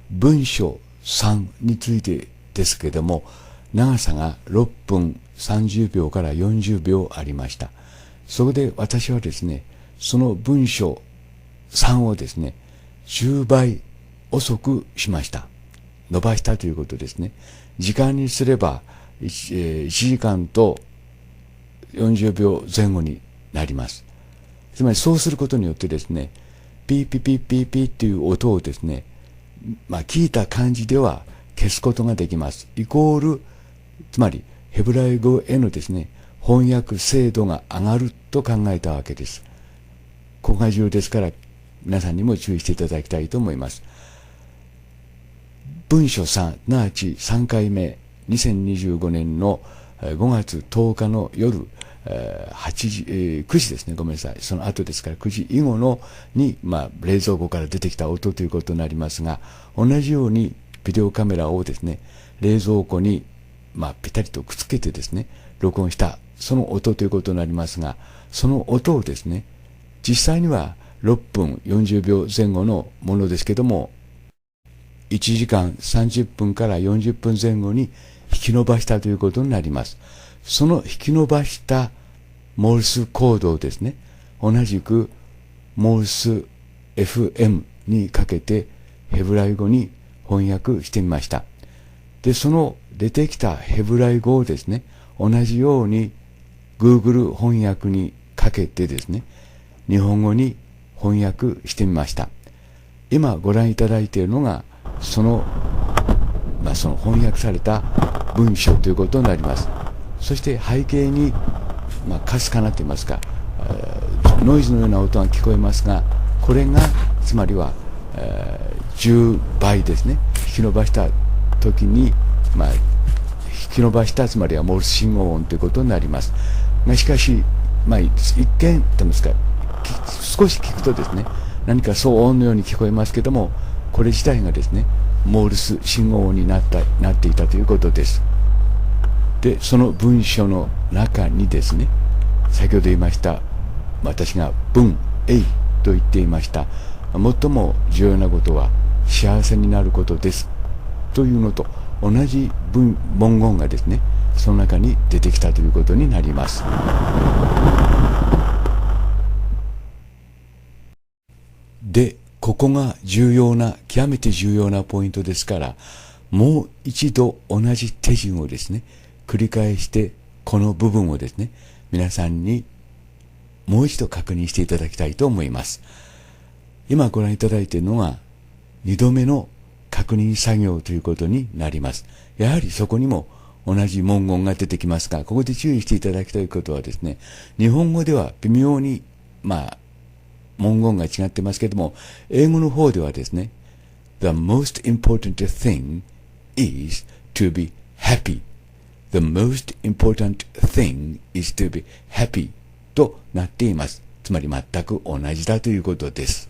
文章3についてですけれども、長さが6分30秒から40秒ありました。そこで私はですね、その文章3をですね、10倍遅くしました。伸ばしたということですね。時間にすれば 1時間と40秒前後になります。つまりそうすることによってですね、ピーピピピーピーっていう音をですね、聞いた感じでは消すことができます。イコール、つまりヘブライ語へのですね、翻訳精度が上がると考えたわけです。ここが重要ですから、皆さんにも注意していただきたいと思います。文書3、すなわち3回目、2025年の5月10日の夜9時ですね、ごめんなさい。その後ですから9時以後のに、冷蔵庫から出てきた音ということになりますが、同じようにビデオカメラをですね、冷蔵庫にピタリとくっつけてですね、録音したその音ということになりますが、その音をですね、実際には6分40秒前後のものですけども、1時間30分から40分前後に引き伸ばしたということになります。その引き伸ばしたモールスコードをですね、同じくモールス FM にかけてヘブライ語に翻訳してみました。で、その出てきたヘブライ語をですね、同じように Google 翻訳にかけてですね、日本語に翻訳してみました。今ご覧いただいているのがその翻訳された文章ということになります。そして背景にかすかなと言いますか、ノイズのような音が聞こえますが、これがつまりは、10倍ですね、引き伸ばした時に、引き伸ばしたつまりはモールス信号音ということになります。がしかし、一見と言いますか、少し聞くとですね、何か騒音のように聞こえますけども、これ自体がですね、モールス信号音になっていたということです。で、その文章の中にですね、先ほど言いました、私が文、と言っていました、最も重要なことは幸せになることですというのと同じ文言がですね、その中に出てきたということになります。で、ここが極めて重要なポイントですから、もう一度同じ手順をですね、繰り返してこの部分をですね、皆さんにもう一度確認していただきたいと思います。今ご覧いただいているのが2度目の確認作業ということになります。やはりそこにも同じ文言が出てきますが、ここで注意していただきたいことはですね、日本語では微妙に文言が違ってますけども、英語の方ではですね、The most important thing is to be happy。The most important thing is to be happy となっています。つまり全く同じだということです。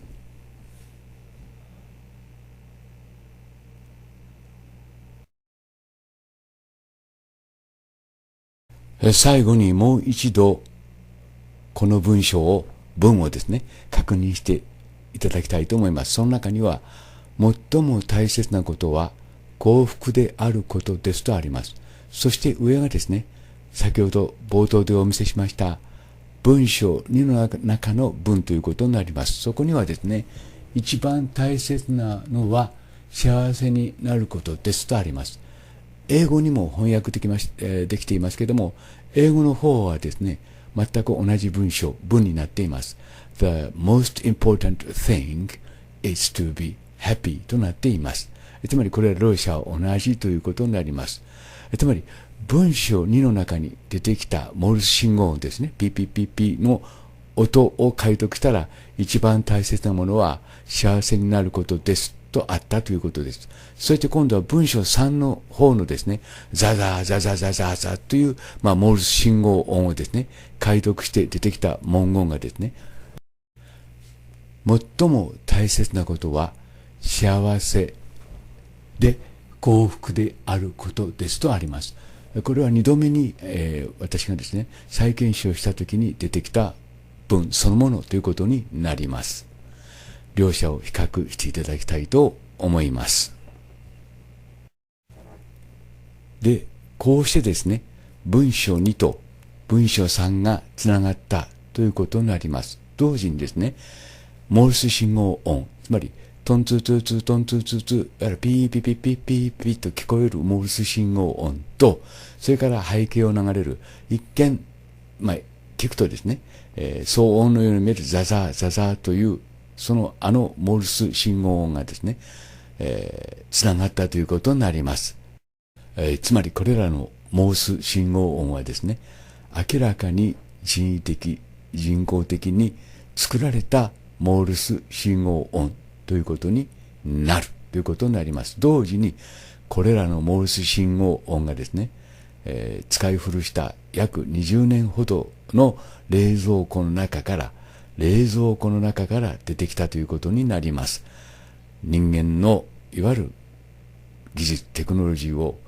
最後にもう一度この文をですね、確認していただきたいと思います。その中には最も大切なことは幸福であることですとあります。そして上がですね、先ほど冒頭でお見せしました文章2の中の文ということになります。そこにはですね、一番大切なのは幸せになることですとあります。英語にも翻訳できていますけれども、英語の方はですね、全く同じ文になっています。The most important thing is to be happy となっています。つまりこれは両者は同じということになります。つまり文章2の中に出てきたモールス信号音ですね、ピピピピの音を解読したら、一番大切なものは幸せになることですとあったということです。そして今度は文章3の方のですね、ザザーザザザザザという、モールス信号音をですね、解読して出てきた文言がですね、最も大切なことは幸せで幸福であることですとあります。これは2度目に、私がですね、再検証したときに出てきた文そのものということになります。両者を比較していただきたいと思います。で、こうしてですね、文章2と文章3がつながったということになります。同時にですね、モールス信号音、つまりトンツーツーツートンツーツーツー、ピーピピピピピピと聞こえるモールス信号音と、それから背景を流れる、一見、聞くとですね、騒音のように見えるザザーザザーという、モールス信号音がですね、つながったということになります。つまりこれらのモールス信号音はですね、明らかに人為的、人工的に作られたモールス信号音ということになるということになります。同時にこれらのモールス信号音がですね、使い古した約20年ほどの冷蔵庫の中から出てきたということになります。人間のいわゆる技術テクノロジーを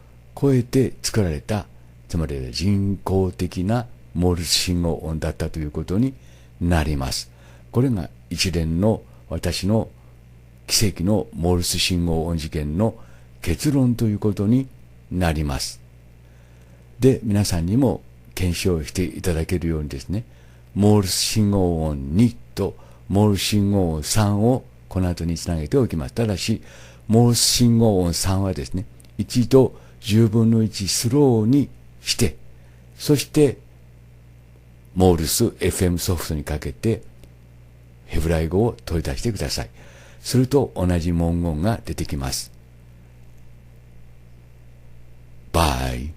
超えて作られた、つまり人工的なモールス信号音だったということになります。これが一連の私の奇跡のモールス信号音事件の結論ということになります。で、皆さんにも検証していただけるようにですね、モールス信号音2とモールス信号音3をこの後につなげておきます。ただし、モールス信号音3はですね、1と10分の1スローにして、そしてモールス FM ソフトにかけてヘブライ語を取り出してください。すると同じ文言が出てきます。Bye.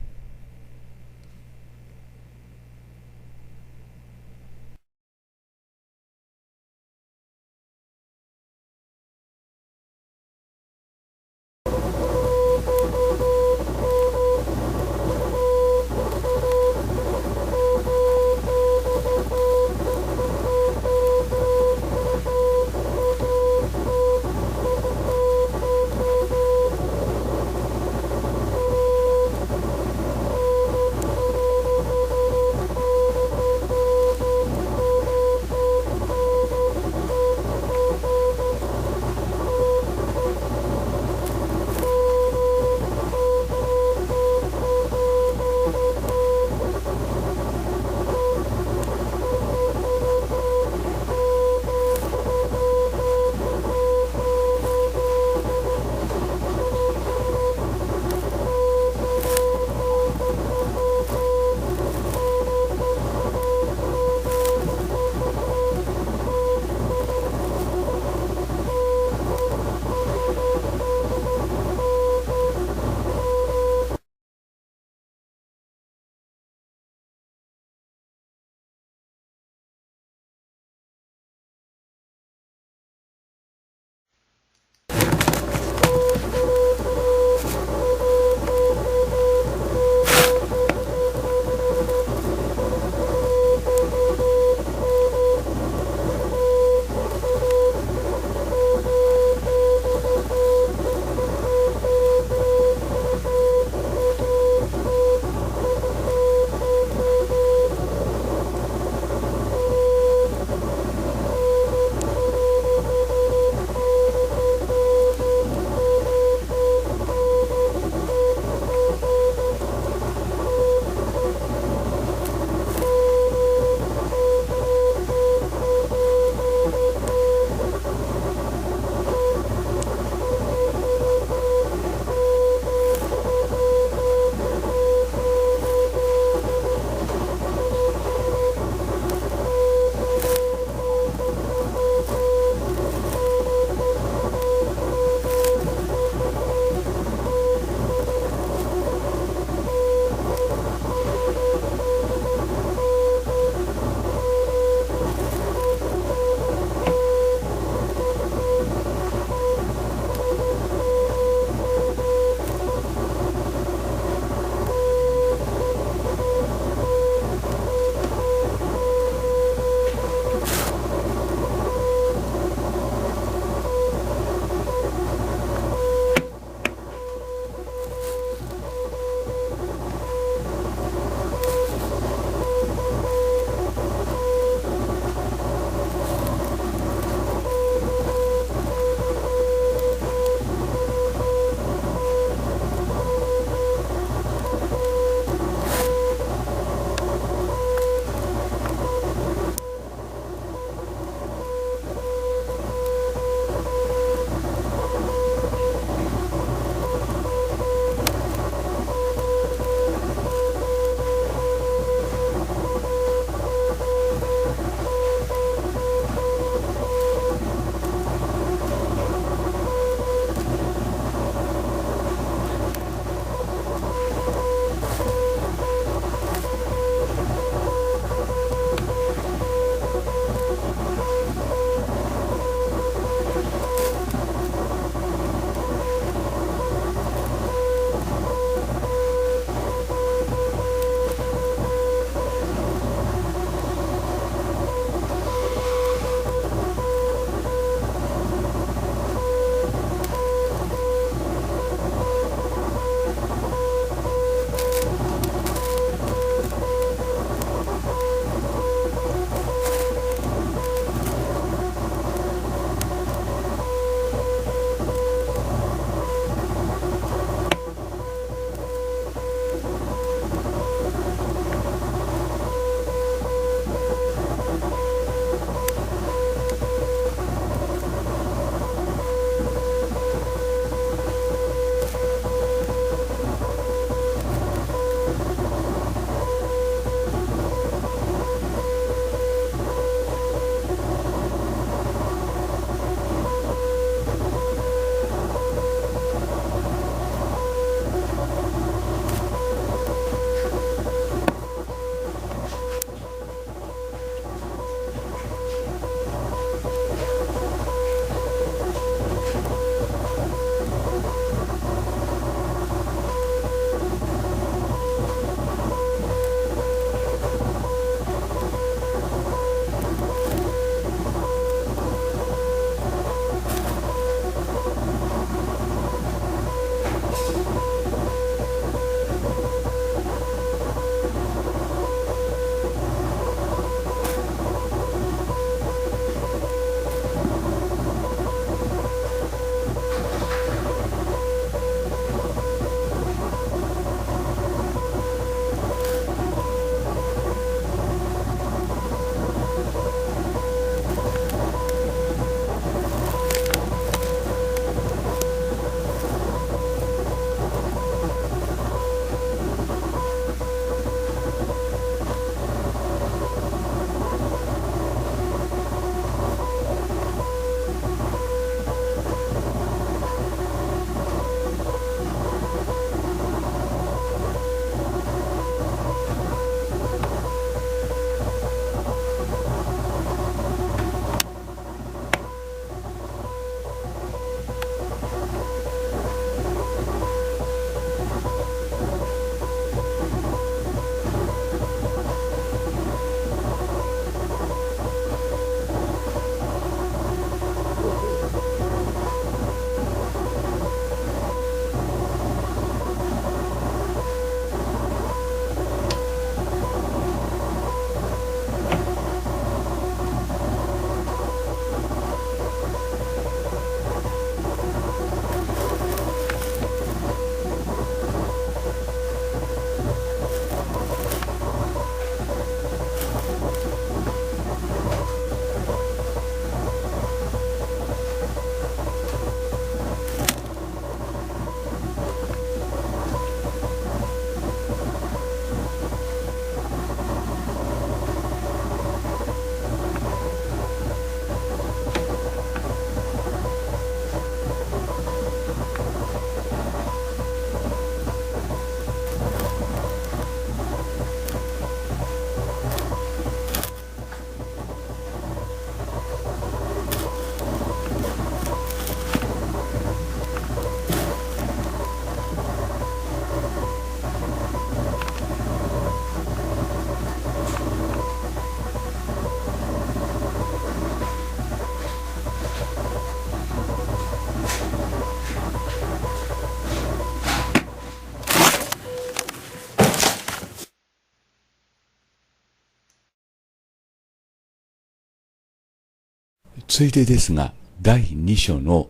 ついでですが、第2章の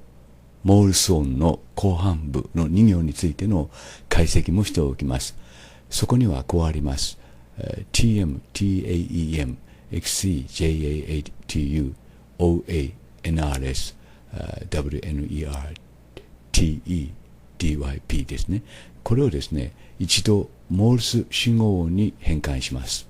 モールス音の後半部の2行についての解析もしておきます。そこにはこうあります。tm, taem, xe, jaatu, oa, nrs, wner, te, dyp ですね。これをですね、一度モールス信号音に変換します。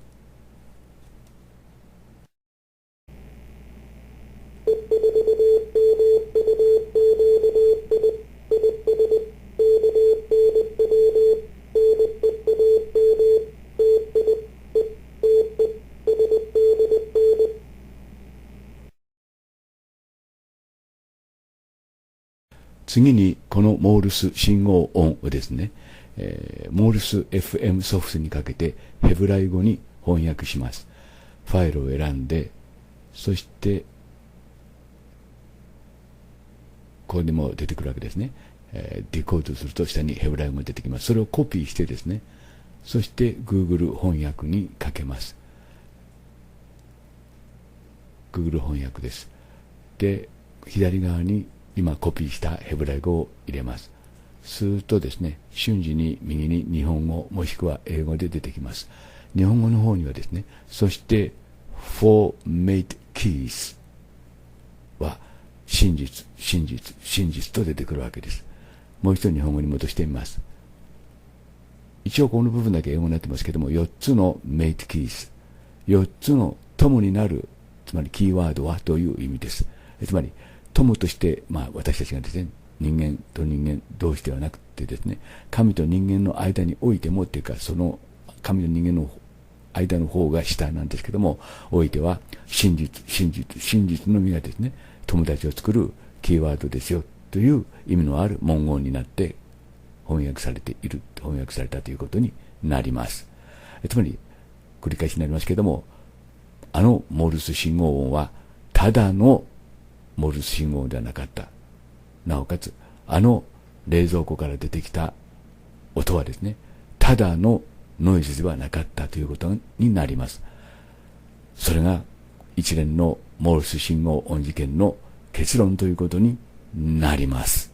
次にこのモールス信号音をですね、モールス FM ソフトにかけてヘブライ語に翻訳します。ファイルを選んで、そしてここにも出てくるわけですね。ディコードすると下にヘブライ語が出てきます。それをコピーしてですね、そして Google 翻訳にかけます。Google 翻訳です。で、左側に今コピーしたヘブライ語を入れます。するとですね、瞬時に右に日本語もしくは英語で出てきます。日本語の方にはですね、そして for mate keys は真実、真実、真実と出てくるわけです。もう一度日本語に戻してみます。一応この部分だけ英語になってますけども、4つの mate keys、4つの友になる、つまりキーワードはという意味です。つまり友として、私たちがですね、人間と人間同士ではなくてですね、神と人間の間においてもっていうか、その神と人間の間の方が下なんですけども、おいては真実、真実、真実のみがですね、友達を作るキーワードですよという意味のある文言になって翻訳されている、翻訳されたということになります。つまり繰り返しになりますけども、あのモールス信号音はただのモールス信号ではなかった。なおかつ、あの冷蔵庫から出てきた音はですね、ただのノイズではなかったということになります。それが一連のモールス信号音事件の結論ということになります。